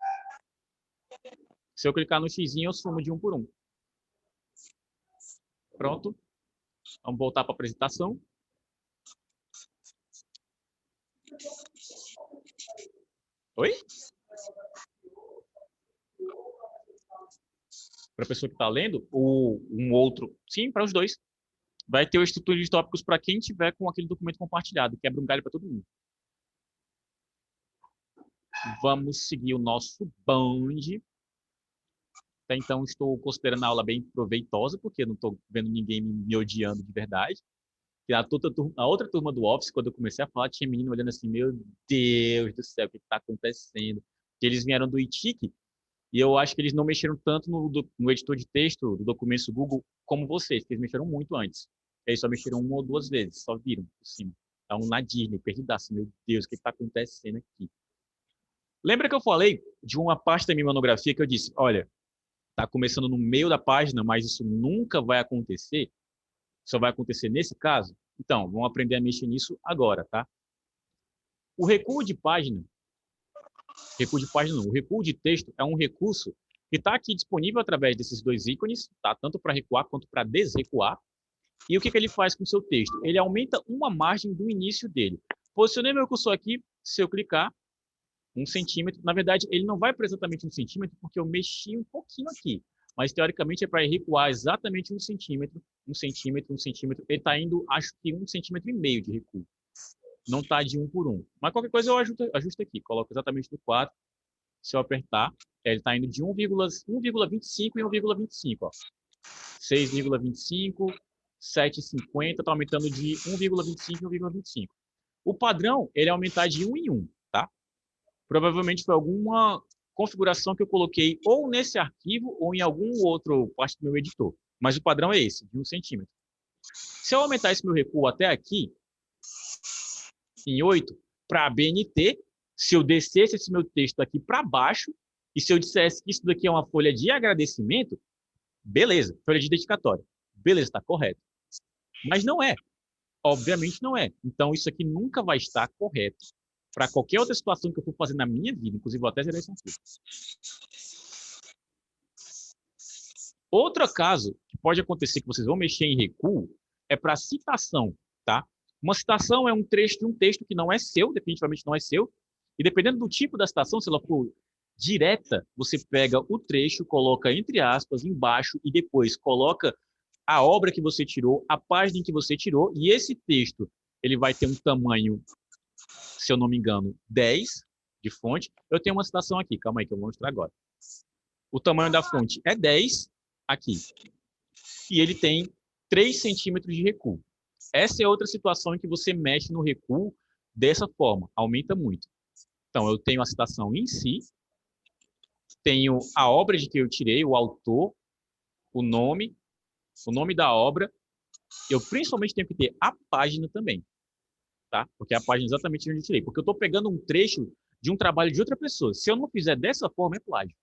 Se eu clicar no xizinho, eu sumo de um por um. Pronto. Vamos voltar para a apresentação. Oi? Para a pessoa que está lendo, ou um outro. Sim, para os dois. Vai ter o estrutura de tópicos para quem tiver com aquele documento compartilhado. Quebra um galho para todo mundo. Vamos seguir o nosso bonde. Até então, estou considerando a aula bem proveitosa, porque não estou vendo ninguém me odiando de verdade. E a outra turma do Office, quando eu comecei a falar, tinha menino olhando assim, meu Deus do céu, o que está acontecendo? Porque eles vieram do ITIC, e eu acho que eles não mexeram tanto no editor de texto do documento do Google como vocês, que eles mexeram muito antes. Eles só mexeram uma ou duas vezes, só viram por cima. Estavam na Disney, perdidaço. Meu Deus, o que está acontecendo aqui? Lembra que eu falei de uma parte da minha monografia que eu disse, olha, está começando no meio da página, mas isso nunca vai acontecer? Só vai acontecer nesse caso? Então, vamos aprender a mexer nisso agora, tá? O recuo de página não, o recuo de texto é um recurso que está aqui disponível através desses dois ícones, tá? Tanto para recuar quanto para desrecuar. E o que ele faz com o seu texto? Ele aumenta uma margem do início dele. Posicionei meu cursor aqui, se eu clicar, 1 centímetro. Na verdade, ele não vai para exatamente 1 centímetro, porque eu mexi um pouquinho aqui. Mas, teoricamente, é para recuar exatamente 1 centímetro, 1 centímetro, 1 centímetro. Ele está indo, acho que 1,5 centímetros de recuo. Não está de 1 por 1. Mas qualquer coisa eu ajusto aqui. Coloco exatamente no 4. Se eu apertar, ele está indo de 1,25 em 1,25. 6,25, 7,50, está aumentando de 1,25 em 1,25. O padrão, ele é aumentar de 1 em 1, tá? Provavelmente foi alguma configuração que eu coloquei ou nesse arquivo ou em algum outro parte do meu editor. Mas o padrão é esse, de 1 centímetro. Se eu aumentar esse meu recuo até aqui, em 8, para a BNT, se eu descesse esse meu texto aqui para baixo, e se eu dissesse que isso daqui é uma folha de agradecimento, beleza, folha de dedicatória. Beleza, está correto. Mas não é. Obviamente não é. Então, isso aqui nunca vai estar correto para qualquer outra situação que eu for fazer na minha vida, inclusive vou até zerar isso aqui. Outro caso que pode acontecer que vocês vão mexer em recuo é para citação, tá? Uma citação é um trecho de um texto que não é seu, definitivamente não é seu, e dependendo do tipo da citação, se ela for direta, você pega o trecho, coloca entre aspas embaixo e depois coloca a obra que você tirou, a página em que você tirou, e esse texto ele vai ter um tamanho, se eu não me engano, 10 de fonte. Eu tenho uma citação aqui, calma aí que eu vou mostrar agora. O tamanho da fonte é 10 aqui, e ele tem 3 centímetros de recuo. Essa é outra situação em que você mexe no recuo dessa forma, aumenta muito. Então, eu tenho a citação em si, tenho a obra de que eu tirei, o autor, o nome da obra. Eu principalmente tenho que ter a página também, tá? Porque é a página exatamente onde eu tirei. Porque eu estou pegando um trecho de um trabalho de outra pessoa. Se eu não fizer dessa forma, é plágio.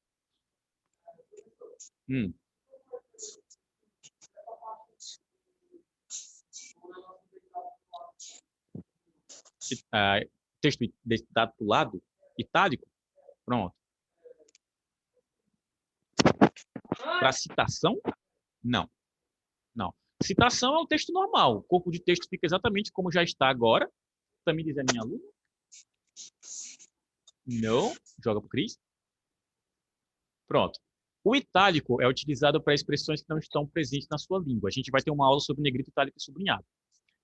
Hum. Texto dado para o lado, itálico, pronto. Para citação, não. Não. Citação é o texto normal. O corpo de texto fica exatamente como já está agora. Também diz a minha aluna. Não. Joga para o Cris. Pronto. O itálico é utilizado para expressões que não estão presentes na sua língua. A gente vai ter uma aula sobre negrito, itálico e sublinhado.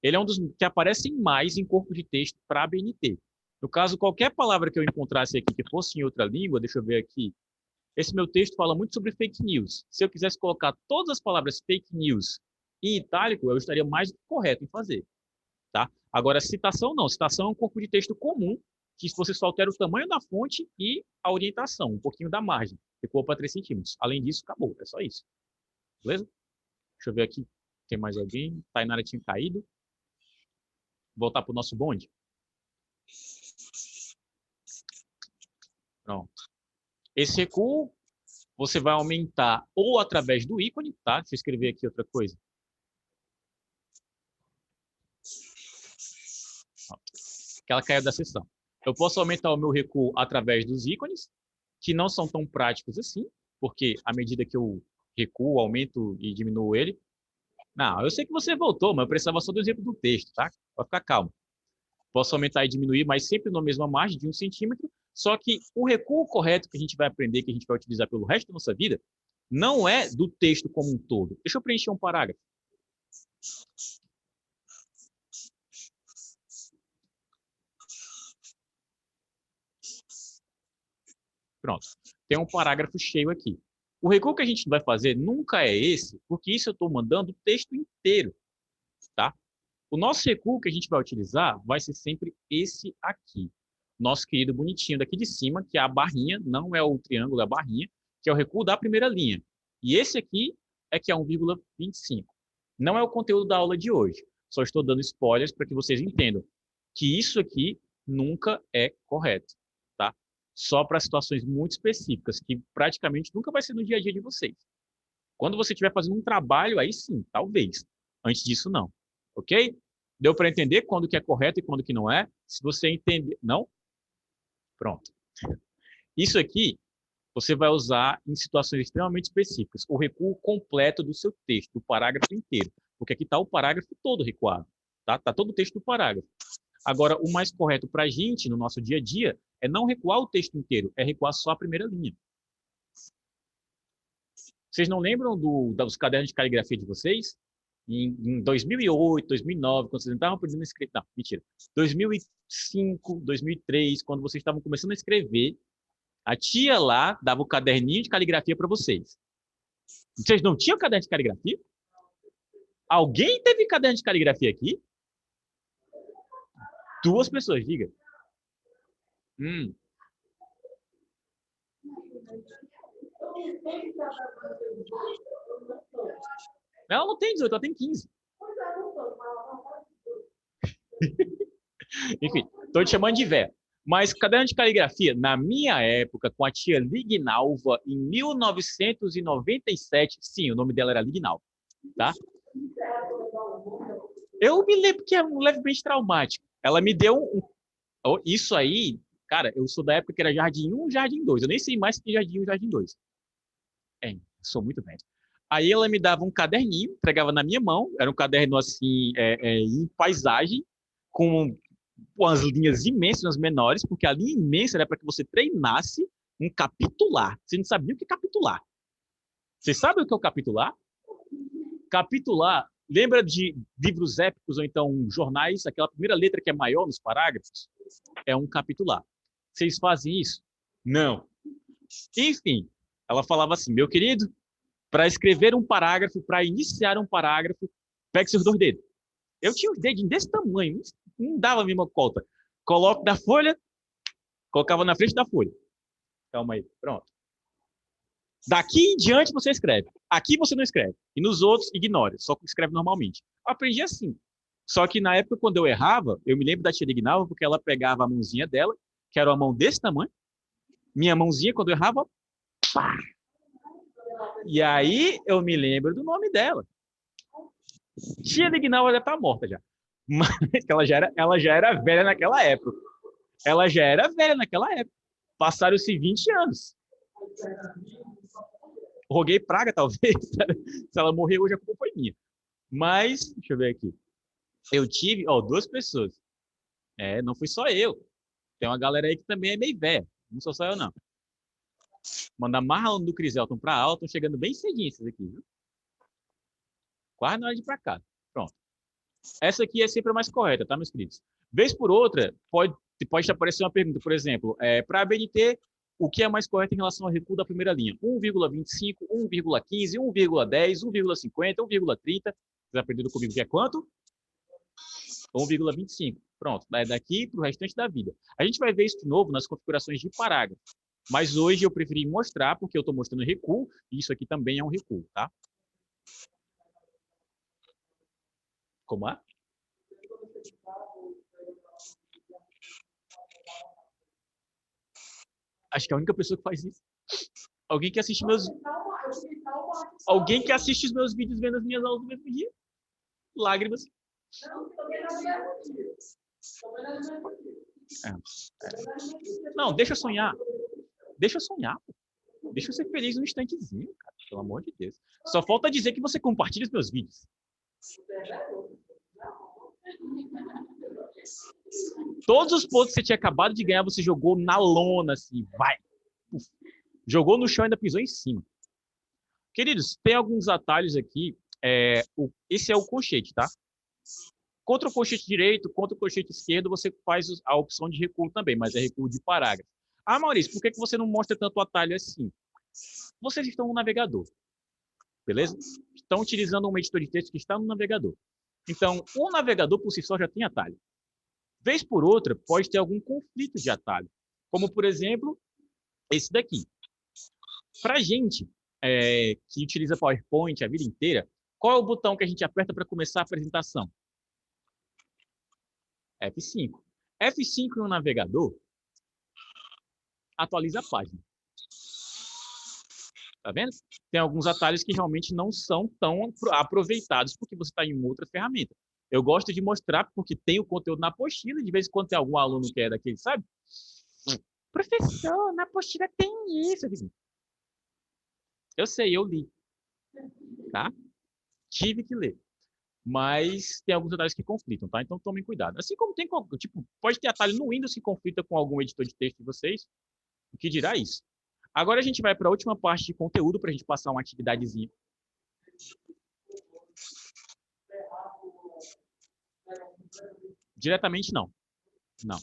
Ele é um dos que aparecem mais em corpo de texto para a BNT. No caso, qualquer palavra que eu encontrasse aqui que fosse em outra língua, deixa eu ver aqui. Esse meu texto fala muito sobre fake news. Se eu quisesse colocar todas as palavras fake news em itálico, eu estaria mais correto em fazer. Tá? Agora, citação não. Citação é um corpo de texto comum, que você só altera o tamanho da fonte e a orientação, um pouquinho da margem. Ficou para 3 centímetros. Além disso, acabou. É só isso. Beleza? Deixa eu ver aqui. Tem mais alguém? Tainara tinha caído. Voltar para o nosso bonde. Pronto. Esse recuo você vai aumentar ou através do ícone, tá? Deixa eu escrever aqui outra coisa. Que ela caiu da sessão. Eu posso aumentar o meu recuo através dos ícones, que não são tão práticos assim, porque à medida que eu recuo, aumento e diminuo ele. Não, eu sei que você voltou, mas eu precisava só do exemplo do texto, tá? Vai ficar calmo. Posso aumentar e diminuir, mas sempre na mesma margem de 1 centímetro. Só que o recuo correto que a gente vai aprender, que a gente vai utilizar pelo resto da nossa vida, não é do texto como um todo. Deixa eu preencher um parágrafo. Pronto. Tem um parágrafo cheio aqui. O recuo que a gente vai fazer nunca é esse, porque isso eu estou mandando o texto inteiro, tá? O nosso recuo que a gente vai utilizar vai ser sempre esse aqui. Nosso querido bonitinho daqui de cima, que é a barrinha, não é o triângulo, é a barrinha, que é o recuo da primeira linha. E esse aqui é que é 1,25. Não é o conteúdo da aula de hoje. Só estou dando spoilers para que vocês entendam que isso aqui nunca é correto, tá? Só para situações muito específicas, que praticamente nunca vai ser no dia a dia de vocês. Quando você estiver fazendo um trabalho, aí sim, talvez. Antes disso, não. Ok? Deu para entender quando que é correto e quando que não é? Se você entender... Não? Pronto. Isso aqui você vai usar em situações extremamente específicas. O recuo completo do seu texto, do parágrafo inteiro. Porque aqui está o parágrafo todo recuado. Tá? Está todo o texto do parágrafo. Agora, o mais correto para a gente, no nosso dia a dia, é não recuar o texto inteiro, é recuar só a primeira linha. Vocês não lembram dos cadernos de caligrafia de vocês? Em 2008, 2009, quando vocês estavam aprendendo a escrever... Não, mentira. 2005, 2003, quando vocês estavam começando a escrever, a tia lá dava o caderninho de caligrafia para vocês. Vocês não tinham caderno de caligrafia? Alguém teve caderno de caligrafia aqui? 2 pessoas, diga. Ela não tem 18, ela tem 15. Enfim, estou te chamando de véia. Mas caderno de caligrafia, na minha época, com a tia Lignalva, em 1997, sim, o nome dela era Lignalva, tá? Eu me lembro que é um levemente traumático. Ela me deu isso aí, cara, eu sou da época que era Jardim 1, Jardim 2. Eu nem sei mais que Jardim 1 e Jardim 2. Sou muito velho. Aí ela me dava um caderninho, entregava na minha mão, era um caderno assim, em paisagem, com umas linhas imensas nas menores, porque a linha imensa era para que você treinasse um capitular. Você não sabia o que é capitular. Você sabe o que é o capitular? Capitular, lembra de livros épicos ou então jornais, aquela primeira letra que é maior nos parágrafos? É um capitular. Vocês fazem isso? Não. Enfim, ela falava assim, meu querido, para escrever um parágrafo, para iniciar um parágrafo, pegue seus 2 dedos. Eu tinha os dedinhos desse tamanho, não dava a mesma conta. Coloco da folha, colocava na frente da folha. Calma aí, pronto. Daqui em diante você escreve. Aqui você não escreve. E nos outros, ignora. Só escreve normalmente. Eu aprendi assim. Só que na época, quando eu errava, eu me lembro da tia Ignalva, porque ela pegava a mãozinha dela, que era uma mão desse tamanho. Minha mãozinha, quando eu errava, pá! E aí eu me lembro do nome dela. Tia Lignalva já está morta já. Mas ela já era velha naquela época. Ela já era velha naquela época. Passaram-se 20 anos. Roguei praga, talvez. Se ela morrer hoje, a culpa foi minha. Mas, deixa eu ver aqui. Eu tive, 2 pessoas. Não fui só eu. Tem uma galera aí que também é meio velha. Não sou só eu, não. Mandar mais aluno do Criselton para aula. Estão chegando bem cedinho esses aqui, viu? Quase na hora de ir para casa. Pronto. Essa aqui é sempre a mais correta, tá, meus queridos? Vez por outra, pode aparecer uma pergunta, por exemplo, para a BNT, o que é mais correto em relação ao recuo da primeira linha? 1,25, 1,15, 1,10, 1,50, 1,30. Vocês aprenderam comigo que é quanto? 1,25. Pronto, daqui para o restante da vida. A gente vai ver isso de novo nas configurações de parágrafo. Mas hoje eu preferi mostrar, porque eu estou mostrando recuo, e isso aqui também é um recuo, tá? Como é? Acho que é a única pessoa que faz isso. Alguém que assiste Alguém que assiste os meus vídeos vendo as minhas aulas no mesmo dia? Lágrimas. Não, deixa eu sonhar. Deixa eu sonhar. Deixa eu ser feliz um instantezinho, cara. Pelo amor de Deus. Só falta dizer que você compartilha os meus vídeos. Todos os pontos que você tinha acabado de ganhar, você jogou na lona, assim, vai. Jogou no chão e ainda pisou em cima. Queridos, tem alguns atalhos aqui. Esse é o colchete, tá? Contra o colchete direito, contra o colchete esquerdo, você faz a opção de recuo também, mas é recuo de parágrafo. Ah, Maurício, por que você não mostra tanto o atalho assim? Vocês estão no navegador, beleza? Estão utilizando um editor de texto que está no navegador. Então, o navegador por si só já tem atalho. Vez por outra, pode ter algum conflito de atalho. Como, por exemplo, esse daqui. Para a gente que utiliza PowerPoint a vida inteira, qual é o botão que a gente aperta para começar a apresentação? F5. F5 no navegador atualiza a página. Tá vendo? Tem alguns atalhos que realmente não são tão aproveitados porque você está em outra ferramenta. Eu gosto de mostrar porque tem o conteúdo na apostila, de vez em quando tem algum aluno que é daquele, sabe? Professor, na apostila tem isso. Eu sei, eu li, tá? Tive que ler. Mas tem alguns atalhos que conflitam, tá? Então tomem cuidado. Assim como tem, tipo, pode ter atalho no Windows que conflita com algum editor de texto de vocês, o que dirá isso? Agora a gente vai para a última parte de conteúdo para a gente passar uma atividadezinha. Diretamente não. Não.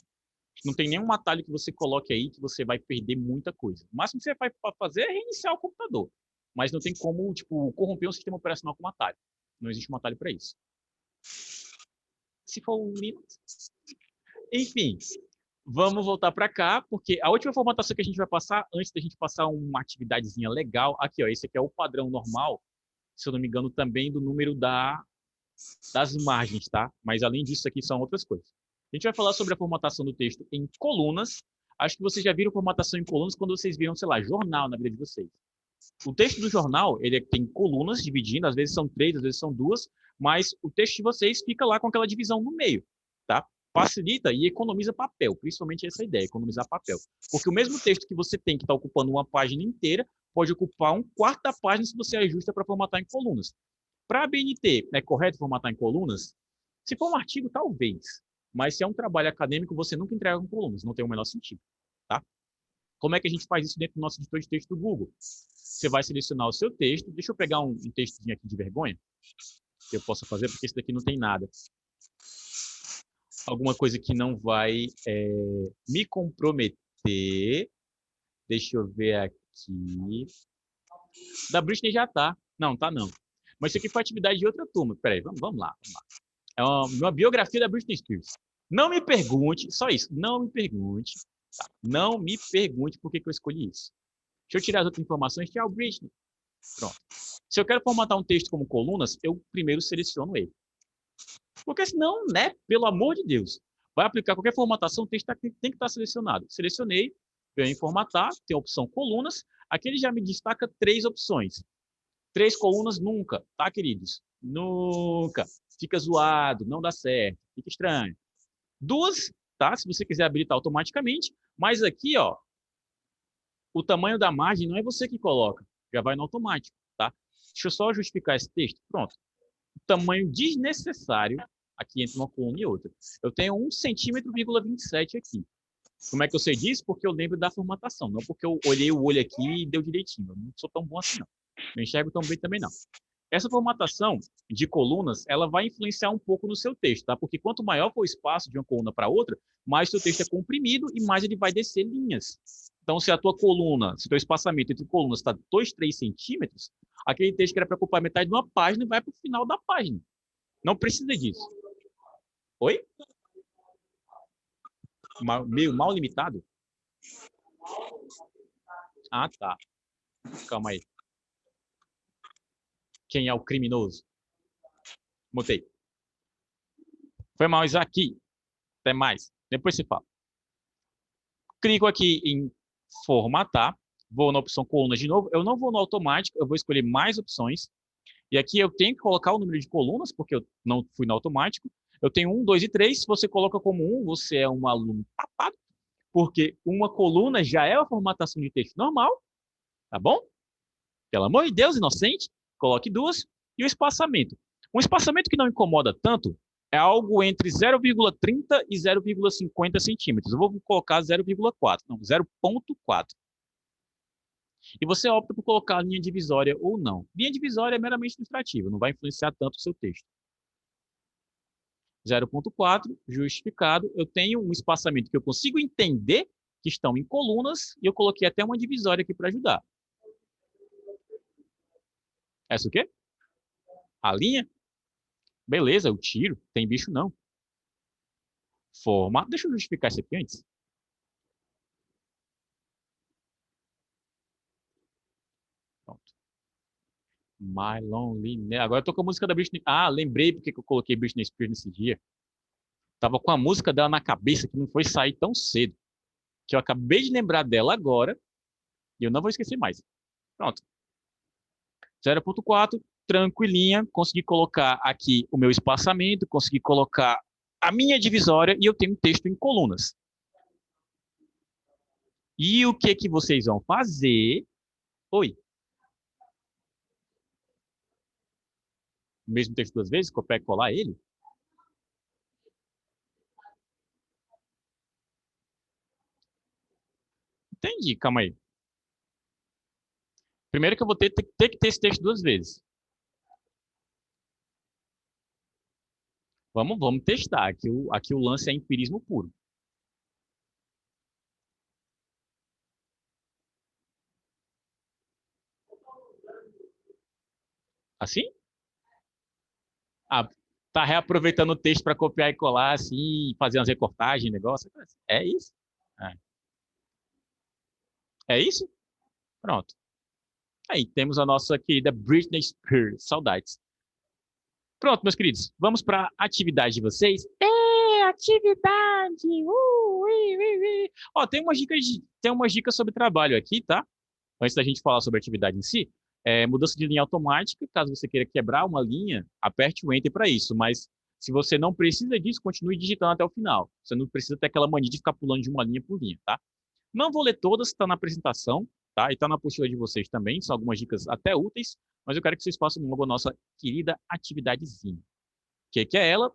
Não tem nenhum atalho que você coloque aí que você vai perder muita coisa. O máximo que você vai fazer é reiniciar o computador. Mas não tem como, tipo, corromper um sistema operacional com um atalho. Não existe um atalho para isso. Se for um Linux. Enfim, vamos voltar para cá, porque a última formatação que a gente vai passar, antes da gente passar uma atividadezinha legal, aqui, ó, esse aqui é o padrão normal, se eu não me engano, também do número das margens, tá? Mas além disso aqui são outras coisas. A gente vai falar sobre a formatação do texto em colunas. Acho que vocês já viram formatação em colunas quando vocês viram, sei lá, jornal na vida de vocês. O texto do jornal, ele tem colunas dividindo, às vezes são 3, às vezes são 2, mas o texto de vocês fica lá com aquela divisão no meio, tá? Facilita e economiza papel, principalmente essa ideia, economizar papel. Porque o mesmo texto que você tem que está ocupando uma página inteira, pode ocupar um quarto da página se você ajusta para formatar em colunas. Para a BNT, é correto formatar em colunas? Se for um artigo, talvez. Mas se é um trabalho acadêmico, você nunca entrega com colunas, não tem o menor sentido, tá? Como é que a gente faz isso dentro do nosso editor de texto do Google? Você vai selecionar o seu texto. Deixa eu pegar um textozinho aqui de vergonha, que eu possa fazer, porque esse daqui não tem nada. Alguma coisa que não vai me comprometer. Deixa eu ver aqui. Da Britney já tá. Não, tá não. Mas isso aqui foi atividade de outra turma. Peraí, vamos lá. É uma biografia da Britney Spears. Não me pergunte, só isso, não me pergunte, tá? Não me pergunte por que eu escolhi isso. Deixa eu tirar as outras informações. Tchau, Britney. Pronto. Se eu quero formatar um texto como colunas, eu primeiro seleciono ele. Porque senão, né, pelo amor de Deus, vai aplicar qualquer formatação, o texto tem que estar selecionado. Selecionei, venho em formatar, tem a opção colunas. Aqui ele já me destaca 3 opções. 3 colunas nunca, tá, queridos? Nunca. Fica zoado, não dá certo, fica estranho. 2, tá? Se você quiser habilitar automaticamente. Mas aqui, ó, o tamanho da margem não é você que coloca, já vai no automático, tá? Deixa eu só justificar esse texto. Pronto. O tamanho desnecessário, aqui entre uma coluna e outra. Eu tenho 1,27 cm aqui. Como é que eu sei disso? Porque eu lembro da formatação, não porque eu olhei o olho aqui e deu direitinho. Eu não sou tão bom assim, não. Não enxergo tão bem também, não. Essa formatação de colunas, ela vai influenciar um pouco no seu texto, tá? Porque quanto maior for o espaço de uma coluna para outra, mais seu texto é comprimido e mais ele vai descer linhas. Então, se a tua coluna, se o teu espaçamento entre colunas está 2, 3 centímetros, aquele texto que era para ocupar metade de uma página vai para o final da página. Não precisa disso. Oi? Meio mal limitado? Ah, tá. Calma aí. Quem é o criminoso? Mutei. Foi mal, Isaac. Até mais. Depois se fala. Clico aqui em formatar. Vou na opção colunas de novo. Eu não vou no automático, eu vou escolher mais opções. E aqui eu tenho que colocar o número de colunas, porque eu não fui no automático. Eu tenho 1, 2 e 3. Se você coloca como 1, você é um aluno tapado, porque uma coluna já é a formatação de texto normal, tá bom? Pelo amor de Deus, inocente, coloque 2. E o espaçamento. Um espaçamento que não incomoda tanto é algo entre 0,30 e 0,50 centímetros. Eu vou colocar 0,4, não, 0,4. E você opta por colocar a linha divisória ou não. Linha divisória é meramente ilustrativa, não vai influenciar tanto o seu texto. 0,4, justificado. Eu tenho um espaçamento que eu consigo entender que estão em colunas, e eu coloquei até uma divisória aqui para ajudar. Essa o quê? A linha? Beleza, eu tiro. Tem bicho não. Formato. Deixa eu justificar isso aqui antes. Pronto. My Lonely. Agora eu tô com a música da Britney. Ah, lembrei porque que eu coloquei Britney Spears nesse dia. Tava com a música dela na cabeça que não foi sair tão cedo. Que eu acabei de lembrar dela agora e eu não vou esquecer mais. Pronto. 0.4, tranquilinha. Consegui colocar aqui o meu espaçamento, consegui colocar a minha divisória e eu tenho um texto em colunas. E o que que vocês vão fazer? Oi. O mesmo texto duas vezes? Copiar e colar ele? Entendi, calma aí. Primeiro que eu vou ter que ter esse texto duas vezes. Vamos testar. Aqui o lance é empirismo puro. Assim? Ah, tá reaproveitando o texto para copiar e colar, assim, fazer umas recortagens, negócio. É isso? É isso? Pronto. Aí temos a nossa querida Britney Spears. Saudades. Pronto, meus queridos. Vamos para a atividade de vocês. É, atividade! Ui, ui, ui. Ó, tem umas dicas sobre trabalho aqui, tá? Antes da gente falar sobre a atividade em si. Mudança de linha automática. Caso você queira quebrar uma linha, aperte o Enter para isso. Mas se você não precisa disso, continue digitando até o final. Você não precisa ter aquela mania de ficar pulando de uma linha por linha, tá? Não vou ler todas, está na apresentação, tá? E está na apostila de vocês também, são algumas dicas até úteis, mas eu quero que vocês façam logo a nossa querida atividadezinha. O que é ela?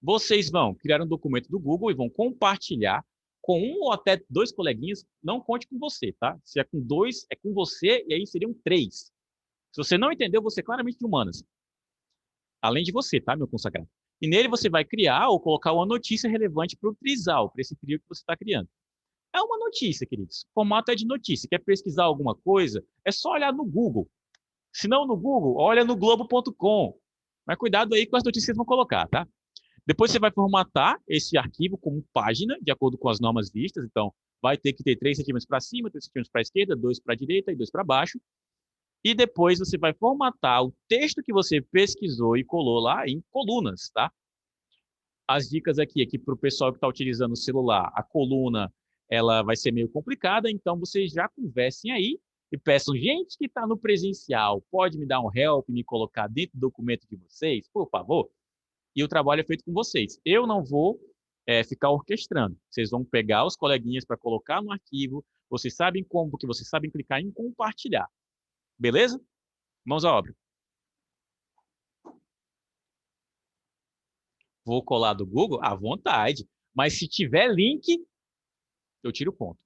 Vocês vão criar um documento do Google e vão compartilhar com um ou até dois coleguinhas. Não conte com você, tá? Se é com dois, é com você, e aí seriam três. Se você não entendeu, você é claramente de humanas. Além de você, tá, meu consagrado? E nele você vai criar ou colocar uma notícia relevante para o trisal, para esse trio que você está criando. É uma notícia, queridos. O formato é de notícia. Quer pesquisar alguma coisa? É só olhar no Google. Se não no Google, olha no globo.com. Mas cuidado aí com as notícias que vocês vão colocar, tá? Depois você vai formatar esse arquivo como página, de acordo com as normas vistas. Então, vai ter que ter 3 centímetros para cima, 3 centímetros para a esquerda, 2 para a direita e 2 para baixo. E depois você vai formatar o texto que você pesquisou e colou lá em colunas, tá? As dicas aqui para o pessoal que está utilizando o celular, a coluna ela vai ser meio complicada, então vocês já conversem aí e peçam, gente que está no presencial, pode me dar um help, me colocar dentro do documento de vocês, por favor? E o trabalho é feito com vocês. Eu não vou ficar orquestrando. Vocês vão pegar os coleguinhas para colocar no arquivo, vocês sabem como, porque vocês sabem clicar em compartilhar. Beleza? Mãos à obra. Vou colar do Google? À vontade. Mas se tiver link, eu tiro o ponto.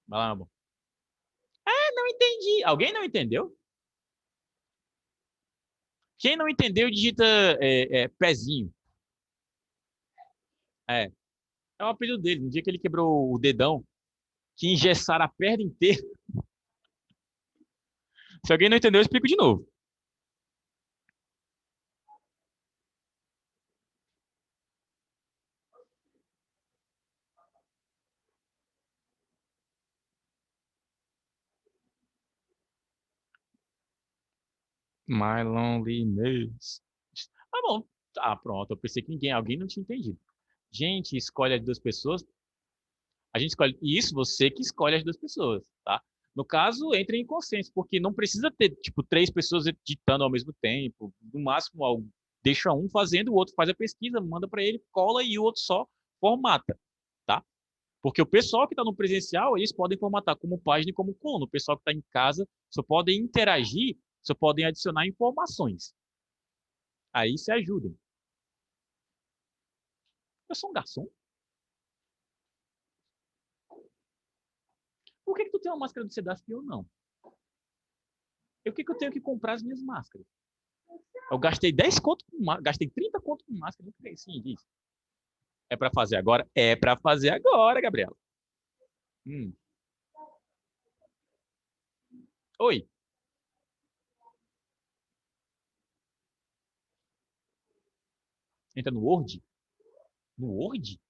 Vai lá, amor. Não entendi. Alguém não entendeu? Quem não entendeu, digita pezinho. É. É o apelido dele. No dia que ele quebrou o dedão, que engessaram a perna inteira. Se alguém não entendeu, eu explico de novo. My loneliness. Tá bom. Ah, pronto. Eu pensei que alguém não tinha entendido. Gente, escolhe as duas pessoas. A gente escolhe. Isso, você que escolhe as duas pessoas, tá? No caso, entre em consenso, porque não precisa ter, tipo, três pessoas editando ao mesmo tempo. No máximo, deixa um fazendo, o outro faz a pesquisa, manda para ele, cola e o outro só formata, tá? Porque o pessoal que está no presencial, eles podem formatar como página e como coluna. O pessoal que está em casa só podem interagir, só podem adicionar informações. Aí se ajudam. Eu sou um garçom? Por que tu tem uma máscara do Sedasp e eu não? E o que eu tenho que comprar as minhas máscaras? Eu gastei 10 conto com máscara, gastei 30 conto com máscara, não fiquei assim disso. É para fazer agora? É para fazer agora, Gabriela. Hum. Oi, entra no Word? No Word?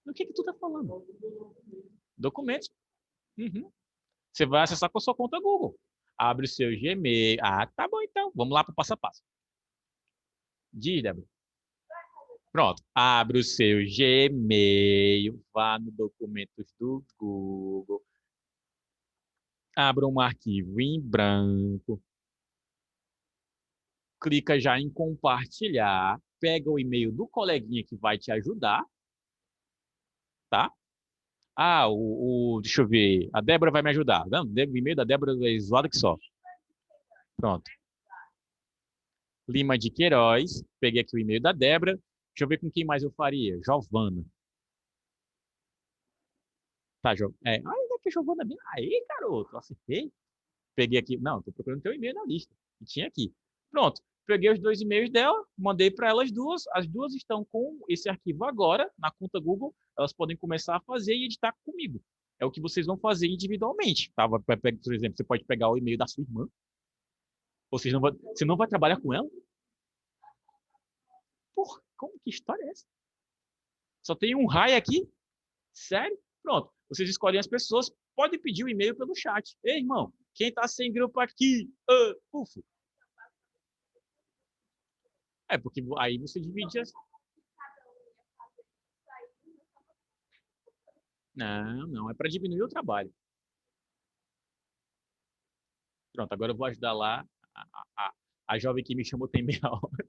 O que que tu tá falando? Documentos. Uhum. Você vai acessar com a sua conta Google. Abre o seu Gmail. Ah, tá bom então. Vamos lá para o passo a passo. Diz, Débora. Pronto. Abre o seu Gmail. Vá no documentos do Google. Abra um arquivo em branco. Clica já em compartilhar. Pega o e-mail do coleguinha que vai te ajudar, tá? Ah, deixa eu ver. A Débora vai me ajudar. Não, o e-mail da Débora é zoado que só. Pronto. Lima de Queiroz. Peguei aqui o e-mail da Débora. Deixa eu ver com quem mais eu faria. Giovana. Tá, ainda que Giovana bem. Aí, garoto, acertei. Peguei aqui. Não, tô procurando teu e-mail na lista. E tinha aqui. Pronto. Peguei os dois e-mails dela, mandei para elas duas. As duas estão com esse arquivo agora na conta Google. Elas podem começar a fazer e editar comigo. É o que vocês vão fazer individualmente. Tá? Por exemplo, você pode pegar o e-mail da sua irmã. Ou você não vai trabalhar com ela? Porra, como que história é essa? Só tem um raio aqui? Sério? Pronto. Vocês escolhem as pessoas. Pode pedir o e-mail pelo chat. Ei, irmão, quem tá sem grupo aqui? Ufo. É, porque aí você divide as. Não, não, é para diminuir o trabalho. Pronto, agora eu vou ajudar lá. A, a, a jovem que me chamou tem meia hora.